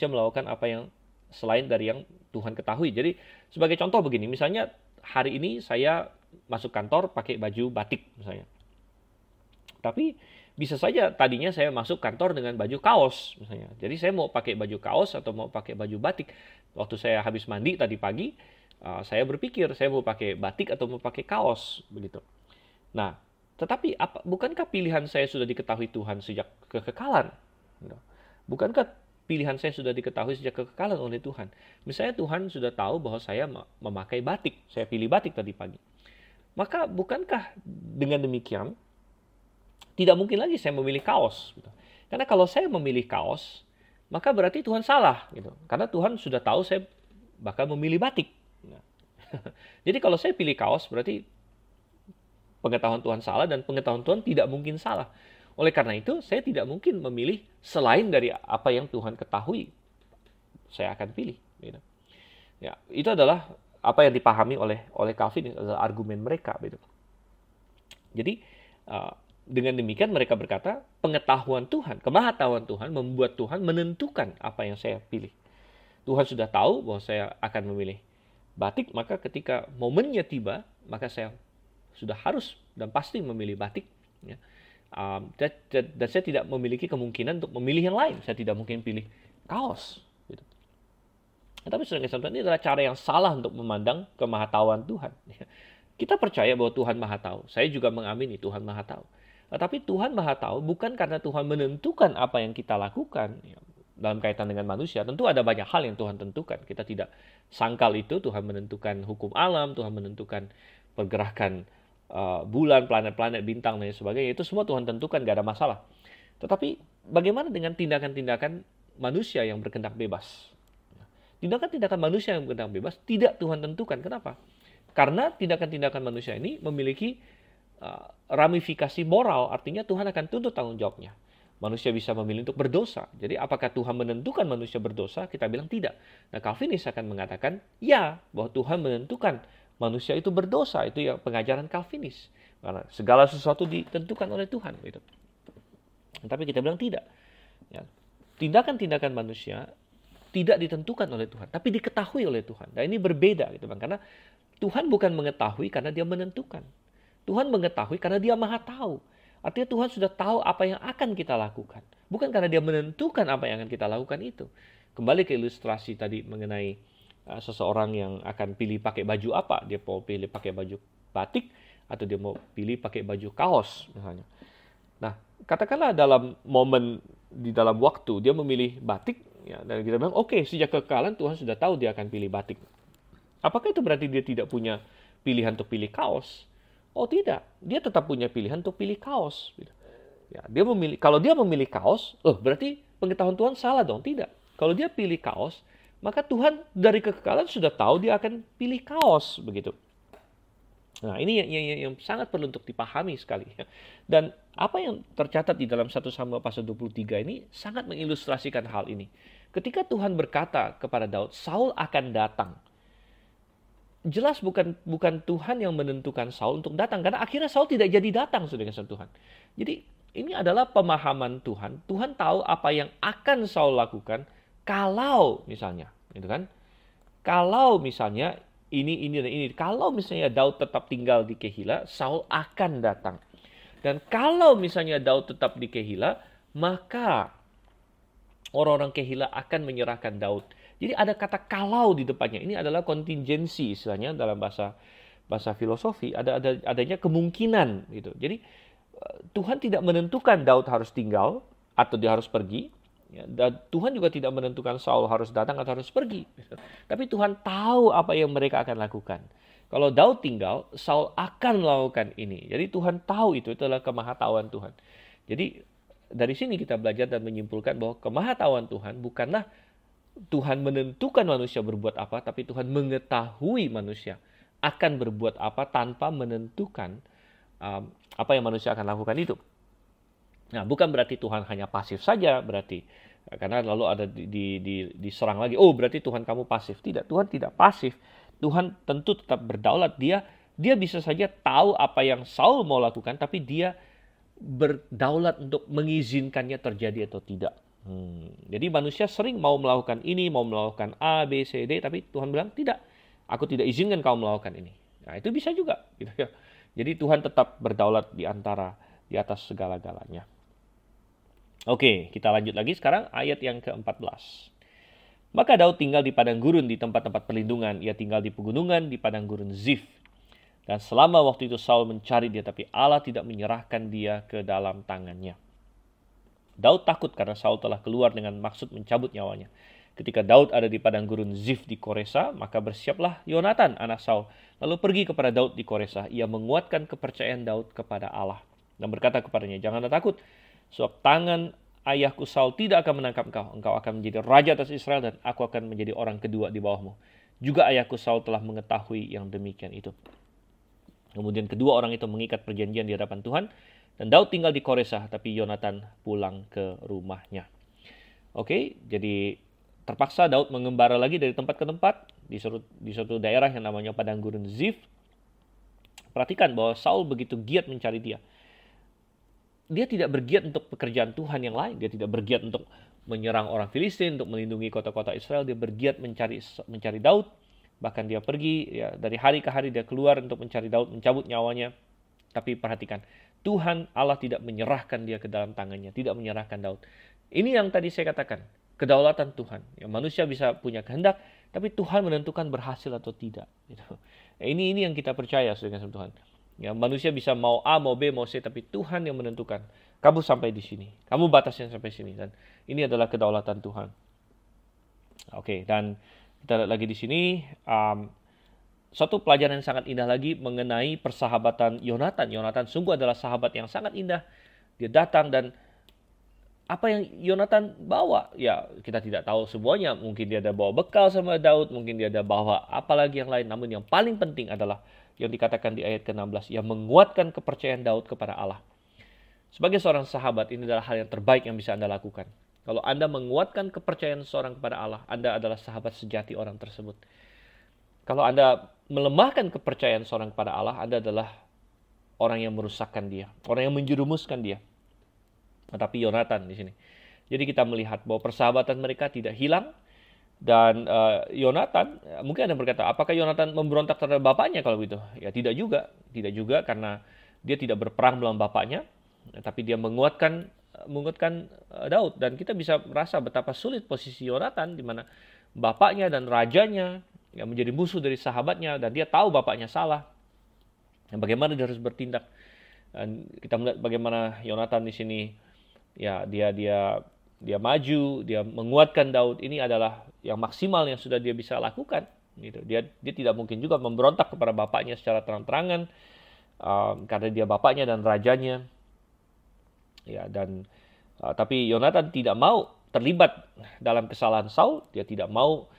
melakukan apa yang selain dari yang Tuhan ketahui. Jadi sebagai contoh begini, misalnya hari ini saya masuk kantor pakai baju batik misalnya. Tapi bisa saja tadinya saya masuk kantor dengan baju kaos misalnya. Jadi saya mau pakai baju kaos atau mau pakai baju batik. Waktu saya habis mandi tadi pagi, saya berpikir saya mau pakai batik atau mau pakai kaos begitu. Nah, tetapi bukankah pilihan saya sudah diketahui Tuhan sejak kekekalan? Bukankah pilihan saya sudah diketahui sejak kekekalan oleh Tuhan? Misalnya Tuhan sudah tahu bahwa saya memakai batik, saya pilih batik tadi pagi. Maka bukankah dengan demikian tidak mungkin lagi saya memilih kaos? Gitu. Karena kalau saya memilih kaos, maka berarti Tuhan salah. Gitu. Karena Tuhan sudah tahu saya bakal memilih batik. Nah. Jadi kalau saya pilih kaos, berarti pengetahuan Tuhan salah dan pengetahuan Tuhan tidak mungkin salah. Oleh karena itu, saya tidak mungkin memilih selain dari apa yang Tuhan ketahui. Saya akan pilih. Gitu. Ya, itu adalah apa yang dipahami oleh Calvin, adalah argumen mereka. Gitu. Jadi, dengan demikian mereka berkata, pengetahuan Tuhan, kemahatauan Tuhan membuat Tuhan menentukan apa yang saya pilih. Tuhan sudah tahu bahwa saya akan memilih batik, maka ketika momennya tiba, maka saya sudah harus dan pasti memilih batik. Ya. Dan saya tidak memiliki kemungkinan untuk memilih yang lain. Saya tidak mungkin pilih kaos. Gitu. Tapi saudara yang Tuhan, ini adalah cara yang salah untuk memandang kemahatauan Tuhan. Kita percaya bahwa Tuhan Maha Tahu. Saya juga mengamini Tuhan Maha Tahu. Tetapi Tuhan Maha Tahu bukan karena Tuhan menentukan apa yang kita lakukan dalam kaitan dengan manusia. Tentu ada banyak hal yang Tuhan tentukan. Kita tidak sangkal itu. Tuhan menentukan hukum alam, Tuhan menentukan pergerakan bulan, planet-planet, bintang, dan sebagainya. Itu semua Tuhan tentukan, gak ada masalah. Tetapi bagaimana dengan tindakan-tindakan manusia yang berkehendak bebas? Tindakan-tindakan manusia yang berkehendak bebas tidak Tuhan tentukan. Kenapa? Karena tindakan-tindakan manusia ini memiliki ramifikasi moral, artinya Tuhan akan tuntut tanggung jawabnya. Manusia bisa memilih untuk berdosa. Jadi apakah Tuhan menentukan manusia berdosa? Kita bilang tidak. Nah, Calvinis akan mengatakan ya, bahwa Tuhan menentukan manusia itu berdosa. Itu yang pengajaran Calvinis. Karena segala sesuatu ditentukan oleh Tuhan. Gitu. Tapi kita bilang tidak. Ya. Tindakan-tindakan manusia tidak ditentukan oleh Tuhan, tapi diketahui oleh Tuhan. Dan ini berbeda, gitu, Bang. Karena Tuhan bukan mengetahui karena dia menentukan. Tuhan mengetahui karena dia Maha Tahu. Artinya Tuhan sudah tahu apa yang akan kita lakukan. Bukan karena dia menentukan apa yang akan kita lakukan itu. Kembali ke ilustrasi tadi mengenai seseorang yang akan pilih pakai baju apa. Dia mau pilih pakai baju batik atau dia mau pilih pakai baju kaos misalnya. Nah, katakanlah dalam momen di dalam waktu dia memilih batik, ya, dan kita bilang oke, sejak kekekalan Tuhan sudah tahu dia akan pilih batik. Apakah itu berarti dia tidak punya pilihan untuk pilih kaos? Oh tidak, dia tetap punya pilihan untuk pilih kaos. Ya, kalau dia memilih kaos, berarti pengetahuan Tuhan salah dong? Tidak. Kalau dia pilih kaos, maka Tuhan dari kekekalan sudah tahu dia akan pilih kaos, begitu. Nah, ini yang sangat perlu untuk dipahami sekali. Dan apa yang tercatat di dalam 1 Samuel pasal 23 ini sangat mengilustrasikan hal ini. Ketika Tuhan berkata kepada Daud, Saul akan datang. Jelas bukan Tuhan yang menentukan Saul untuk datang. Karena akhirnya Saul tidak jadi datang, saudara Tuhan. Jadi ini adalah pemahaman Tuhan. Tuhan tahu apa yang akan Saul lakukan kalau misalnya. Gitu kan? Kalau misalnya ini, dan ini. Kalau misalnya Daud tetap tinggal di Kehila, Saul akan datang. Dan kalau misalnya Daud tetap di Kehila, maka orang-orang Kehila akan menyerahkan Daud. Jadi ada kata kalau di depannya. Ini adalah kontingensi istilahnya dalam bahasa filosofi. Adanya kemungkinan gitu. Jadi Tuhan tidak menentukan Daud harus tinggal atau dia harus pergi. Ya, dan Tuhan juga tidak menentukan Saul harus datang atau harus pergi. Tapi Tuhan tahu apa yang mereka akan lakukan. Kalau Daud tinggal, Saul akan melakukan ini. Jadi Tuhan tahu itu adalah kemahatauan Tuhan. Jadi dari sini kita belajar dan menyimpulkan bahwa kemahatauan Tuhan bukanlah Tuhan menentukan manusia berbuat apa, tapi Tuhan mengetahui manusia akan berbuat apa tanpa menentukan apa yang manusia akan lakukan itu. Nah, bukan berarti Tuhan hanya pasif saja, berarti karena lalu ada diserang lagi. Oh, berarti Tuhan kamu pasif. Tidak, Tuhan tidak pasif. Tuhan tentu tetap berdaulat. Dia bisa saja tahu apa yang Saul mau lakukan, tapi dia berdaulat untuk mengizinkannya terjadi atau tidak. Jadi manusia sering mau melakukan ini, mau melakukan A, B, C, D, tapi Tuhan bilang tidak. Aku tidak izinkan kau melakukan ini. Nah, itu bisa juga. Gitu ya. Jadi Tuhan tetap berdaulat di atas segala-galanya. Oke, kita lanjut lagi sekarang ayat yang ke-14. Maka Daud tinggal di padang gurun di tempat-tempat perlindungan. Ia tinggal di pegunungan di padang gurun Zif. Dan selama waktu itu Saul mencari dia, tapi Allah tidak menyerahkan dia ke dalam tangannya. Daud takut karena Saul telah keluar dengan maksud mencabut nyawanya. Ketika Daud ada di padang gurun Zif di Koresa, maka bersiaplah Yonatan, anak Saul, lalu pergi kepada Daud di Koresa. Ia menguatkan kepercayaan Daud kepada Allah dan berkata kepadanya, janganlah takut, sebab tangan ayahku Saul tidak akan menangkap engkau. Engkau akan menjadi raja atas Israel dan aku akan menjadi orang kedua di bawahmu. Juga ayahku Saul telah mengetahui yang demikian itu. Kemudian kedua orang itu mengikat perjanjian di hadapan Tuhan. Dan Daud tinggal di Koresa, tapi Yonatan pulang ke rumahnya. Oke, jadi terpaksa Daud mengembara lagi dari tempat ke tempat di suatu daerah yang namanya padang gurun Zif. Perhatikan bahwa Saul begitu giat mencari dia. Dia tidak bergiat untuk pekerjaan Tuhan yang lain. Dia tidak bergiat untuk menyerang orang Filistin, untuk melindungi kota-kota Israel. Dia bergiat mencari Daud. Bahkan dia pergi, ya, dari hari ke hari dia keluar untuk mencari Daud, mencabut nyawanya. Tapi perhatikan, Tuhan Allah tidak menyerahkan dia ke dalam tangannya, tidak menyerahkan Daud. Ini yang tadi saya katakan, kedaulatan Tuhan. Ya, manusia bisa punya kehendak, tapi Tuhan menentukan berhasil atau tidak. Gitu. Ini yang kita percaya dengan Tuhan. Ya, manusia bisa mau A, mau B, mau C, tapi Tuhan yang menentukan. Kamu sampai di sini, kamu batasnya sampai sini, dan ini adalah kedaulatan Tuhan. Oke, dan kita lihat lagi di sini. Satu pelajaran yang sangat indah lagi mengenai persahabatan Yonatan. Yonatan sungguh adalah sahabat yang sangat indah. Dia datang dan apa yang Yonatan bawa? Ya, kita tidak tahu semuanya. Mungkin dia ada bawa bekal sama Daud, mungkin dia ada bawa apalagi yang lain. Namun yang paling penting adalah yang dikatakan di ayat ke-16, yang menguatkan kepercayaan Daud kepada Allah. Sebagai seorang sahabat, ini adalah hal yang terbaik yang bisa Anda lakukan. Kalau Anda menguatkan kepercayaan seorang kepada Allah, Anda adalah sahabat sejati orang tersebut. Kalau Anda melemahkan kepercayaan seorang kepada Allah, Anda adalah orang yang merusakkan dia, orang yang menjerumuskan dia. Tetapi Yonatan di sini. Jadi kita melihat bahwa persahabatan mereka tidak hilang. Dan Yonatan, mungkin Anda berkata, apakah Yonatan memberontak terhadap bapaknya kalau begitu? Ya tidak juga. Tidak juga karena dia tidak berperang melawan bapaknya. Tapi dia menguatkan Daud. Dan kita bisa merasa betapa sulit posisi Yonatan, di mana bapaknya dan rajanya yang menjadi musuh dari sahabatnya, dan dia tahu bapaknya salah. Dan bagaimana dia harus bertindak. Dan kita melihat bagaimana Yonatan di sini, ya dia maju, dia menguatkan Daud. Ini adalah yang maksimal yang sudah dia bisa lakukan. Gitu. Dia tidak mungkin juga memberontak kepada bapaknya secara terang-terangan, karena dia bapaknya dan rajanya. Ya, tapi Yonatan tidak mau terlibat dalam kesalahan Saul. Dia tidak mau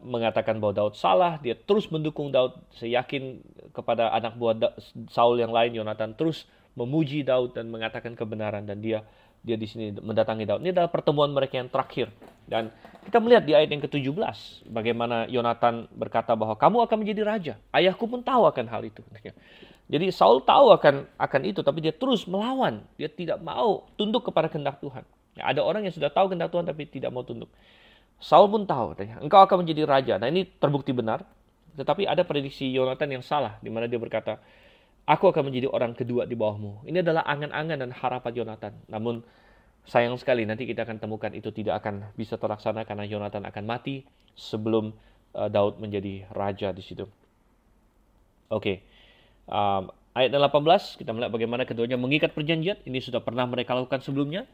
mengatakan bahwa Daud salah. Dia terus mendukung Daud. Saya yakin kepada anak buah Saul yang lain, Yonatan terus memuji Daud dan mengatakan kebenaran, dan dia di sini mendatangi Daud. Ini adalah pertemuan mereka yang terakhir. Dan kita melihat di ayat yang ke-17 bagaimana Yonatan berkata bahwa kamu akan menjadi raja. Ayahku pun tahu akan hal itu. Jadi Saul tahu akan itu, tapi dia terus melawan. Dia tidak mau tunduk kepada kehendak Tuhan. Ya, ada orang yang sudah tahu kehendak Tuhan tapi tidak mau tunduk. Saul pun tahu, engkau akan menjadi raja. Nah, ini terbukti benar. Tetapi ada prediksi Yonatan yang salah, di mana dia berkata, aku akan menjadi orang kedua di bawahmu. Ini adalah angan-angan dan harapan Yonatan. Namun sayang sekali nanti kita akan temukan itu tidak akan bisa terlaksana karena Yonatan akan mati sebelum Daud menjadi raja di situ. Oke. Ayat 18 kita melihat bagaimana keduanya mengikat perjanjian. Ini sudah pernah mereka lakukan sebelumnya.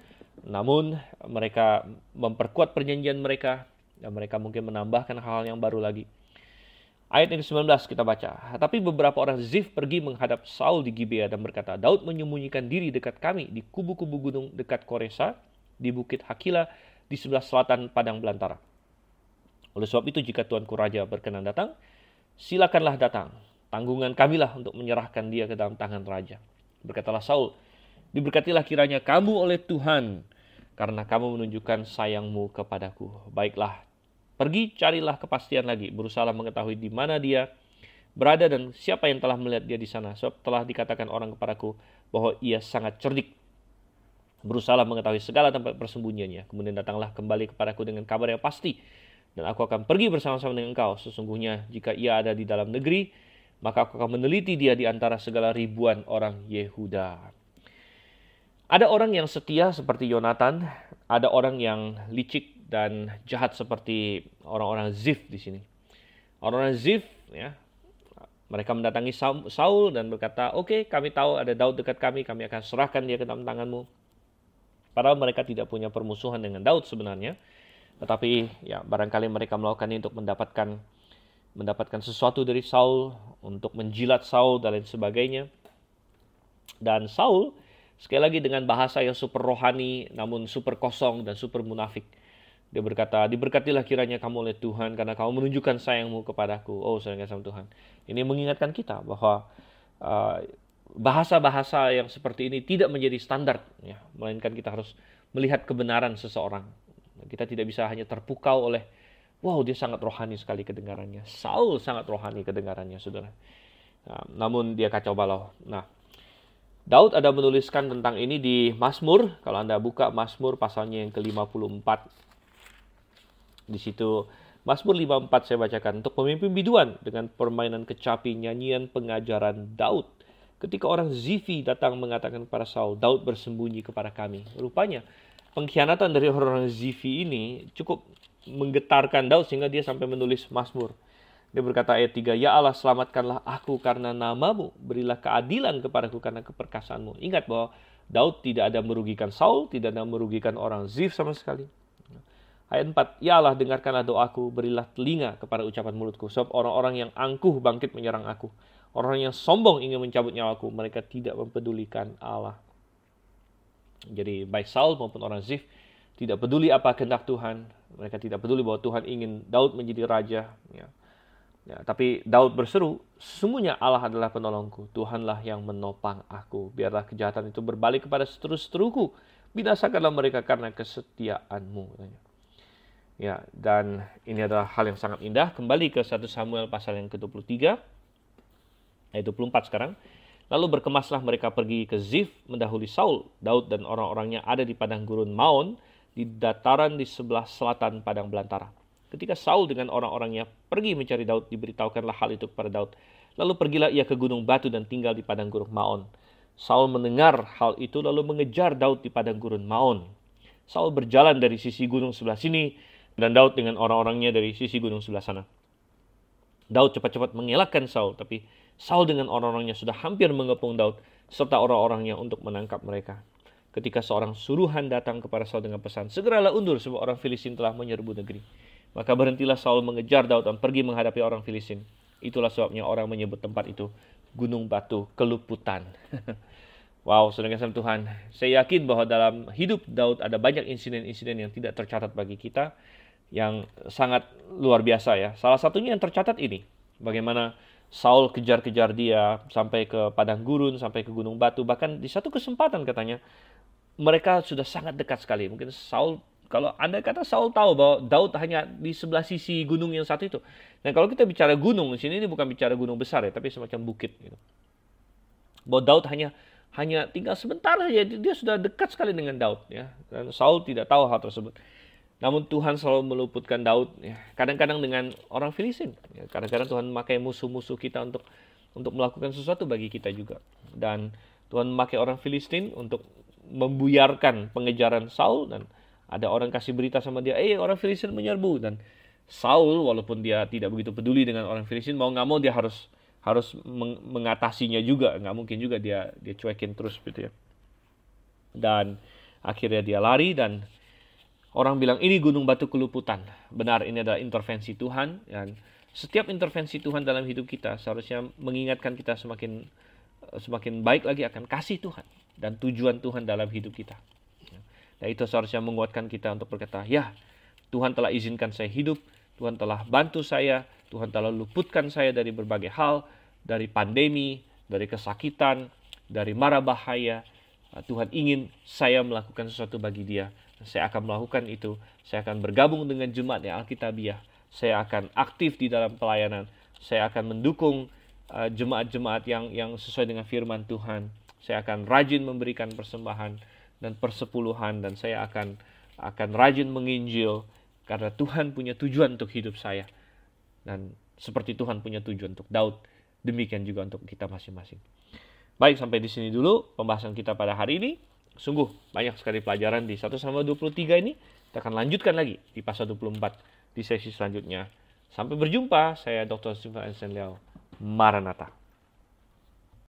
Namun mereka memperkuat perjanjian mereka, dan mereka mungkin menambahkan hal-hal yang baru lagi. Ayat yang ke-19 kita baca. Tapi beberapa orang Zif pergi menghadap Saul di Gibea dan berkata, Daud menyembunyikan diri dekat kami di kubu-kubu gunung dekat Koresa, di bukit Hakila, di sebelah selatan padang belantara. Oleh sebab itu jika tuanku raja berkenan datang, silakanlah datang. Tanggungan kamilah untuk menyerahkan dia ke dalam tangan raja. Berkatalah Saul, diberkatilah kiranya kamu oleh Tuhan, karena kamu menunjukkan sayangmu kepadaku. Baiklah, pergi carilah kepastian lagi, berusaha mengetahui di mana dia berada dan siapa yang telah melihat dia di sana. Sebab telah dikatakan orang kepadaku bahwa ia sangat cerdik. Berusaha mengetahui segala tempat persembunyiannya. Kemudian datanglah kembali kepadaku dengan kabar yang pasti, dan aku akan pergi bersama-sama dengan engkau. Sesungguhnya jika ia ada di dalam negeri, maka aku akan meneliti dia di antara segala ribuan orang Yehuda. Ada orang yang setia seperti Yonatan, ada orang yang licik dan jahat seperti orang-orang Zif di sini. Orang-orang Zif, ya, mereka mendatangi Saul dan berkata, oke, kami tahu ada Daud dekat kami akan serahkan dia ke dalam tanganmu. Padahal mereka tidak punya permusuhan dengan Daud sebenarnya, tetapi ya barangkali mereka melakukan ini untuk mendapatkan sesuatu dari Saul, untuk menjilat Saul dan lain sebagainya. Dan Saul sekali lagi dengan bahasa yang super rohani, namun super kosong dan super munafik. Dia berkata, diberkatilah kiranya kamu oleh Tuhan, karena kamu menunjukkan sayangmu kepadaku. Oh, sayang sama Tuhan. Ini mengingatkan kita bahwa bahasa-bahasa yang seperti ini tidak menjadi standar, ya, melainkan kita harus melihat kebenaran seseorang. Kita tidak bisa hanya terpukau oleh, wow, dia sangat rohani sekali kedengarannya. Saul sangat rohani kedengarannya, saudara. Namun dia kacau balau. Nah, Daud ada menuliskan tentang ini di Mazmur. Kalau Anda buka Mazmur pasalnya yang ke-54. Di situ Mazmur 54 saya bacakan. Untuk pemimpin biduan dengan permainan kecapi, nyanyian pengajaran Daud. Ketika orang Zifi datang mengatakan kepada Saul, Daud bersembunyi kepada kami. Rupanya pengkhianatan dari orang Zifi ini cukup menggetarkan Daud sehingga dia sampai menulis Mazmur. Dia berkata ayat 3, Ya Allah, selamatkanlah aku karena namamu, berilah keadilan kepadaku karena keperkasaanmu. Ingat bahwa Daud tidak ada merugikan Saul, tidak ada merugikan orang Zif sama sekali. Ayat 4, Ya Allah, dengarkanlah doaku, berilah telinga kepada ucapan mulutku, sebab orang-orang yang angkuh bangkit menyerang aku. Orang yang sombong ingin mencabut nyawaku, mereka tidak mempedulikan Allah. Jadi baik Saul maupun orang Zif tidak peduli apa kehendak Tuhan. Mereka tidak peduli bahwa Tuhan ingin Daud menjadi raja. Tapi Daud berseru, sesungguhnya Allah adalah penolongku. Tuhanlah yang menopang aku. Biarlah kejahatan itu berbalik kepada seteru-seteruku. Binasakanlah mereka karena kesetiaanmu. Dan ini adalah hal yang sangat indah. Kembali ke 1 Samuel pasal yang ke-23. Ayat 24 sekarang. Lalu berkemaslah mereka pergi ke Zif mendahului Saul. Daud dan orang-orangnya ada di padang gurun Maon, di dataran di sebelah selatan padang belantara. Ketika Saul dengan orang-orangnya pergi mencari Daud, diberitahukanlah hal itu kepada Daud. Lalu pergilah ia ke gunung batu dan tinggal di padang gurun Maon. Saul mendengar hal itu lalu mengejar Daud di padang gurun Maon. Saul berjalan dari sisi gunung sebelah sini dan Daud dengan orang-orangnya dari sisi gunung sebelah sana. Daud cepat-cepat mengelakkan Saul, tapi Saul dengan orang-orangnya sudah hampir mengepung Daud serta orang-orangnya untuk menangkap mereka. Ketika seorang suruhan datang kepada Saul dengan pesan, segeralah undur sebab orang Filistin telah menyerbu negeri. Maka berhentilah Saul mengejar Daud dan pergi menghadapi orang Filistin. Itulah sebabnya orang menyebut tempat itu Gunung Batu Keluputan. Wow, saudara kasih Tuhan. Saya yakin bahwa dalam hidup Daud ada banyak insiden-insiden yang tidak tercatat bagi kita, yang sangat luar biasa ya. Salah satunya yang tercatat ini, bagaimana Saul kejar-kejar dia sampai ke padang gurun, sampai ke gunung batu. Bahkan di satu kesempatan katanya, mereka sudah sangat dekat sekali. Mungkin Saul, kalau Anda kata Saul tahu bahwa Daud hanya di sebelah sisi gunung yang satu itu. Dan kalau kita bicara gunung, di sini ini bukan bicara gunung besar ya, tapi semacam bukit. Gitu. Bahwa Daud hanya tinggal sebentar saja, dia sudah dekat sekali dengan Daud. Ya. Dan Saul tidak tahu hal tersebut. Namun Tuhan selalu meluputkan Daud, ya, kadang-kadang dengan orang Filistin. Ya, kadang-kadang Tuhan memakai musuh-musuh kita untuk melakukan sesuatu bagi kita juga. Dan Tuhan memakai orang Filistin untuk membuyarkan pengejaran Saul. Dan ada orang kasih berita sama dia, orang Filistin menyerbu. Dan Saul, walaupun dia tidak begitu peduli dengan orang Filistin, mau nggak mau dia harus mengatasinya juga. Nggak mungkin juga dia cuekin terus gitu ya. Dan akhirnya dia lari dan orang bilang ini gunung batu keluputan. Benar, ini adalah intervensi Tuhan. Dan setiap intervensi Tuhan dalam hidup kita seharusnya mengingatkan kita semakin baik lagi akan kasih Tuhan dan tujuan Tuhan dalam hidup kita. Dan itu seharusnya menguatkan kita untuk berkata, ya Tuhan telah izinkan saya hidup, Tuhan telah bantu saya, Tuhan telah luputkan saya dari berbagai hal, dari pandemi, dari kesakitan, dari mara bahaya. Tuhan ingin saya melakukan sesuatu bagi dia. Saya akan melakukan itu. Saya akan bergabung dengan jemaat yang Alkitabiah. Saya akan aktif di dalam pelayanan. Saya akan mendukung jemaat-jemaat yang sesuai dengan firman Tuhan. Saya akan rajin memberikan persembahan dan persepuluhan. Dan saya akan rajin menginjil. Karena Tuhan punya tujuan untuk hidup saya. Dan seperti Tuhan punya tujuan untuk Daud, demikian juga untuk kita masing-masing. Baik, sampai di sini dulu pembahasan kita pada hari ini. Sungguh banyak sekali pelajaran di 1 Samuel 23 ini. Kita akan lanjutkan lagi di pasal 24 di sesi selanjutnya. Sampai berjumpa, saya Dr. Stephen Liao. Maranatha.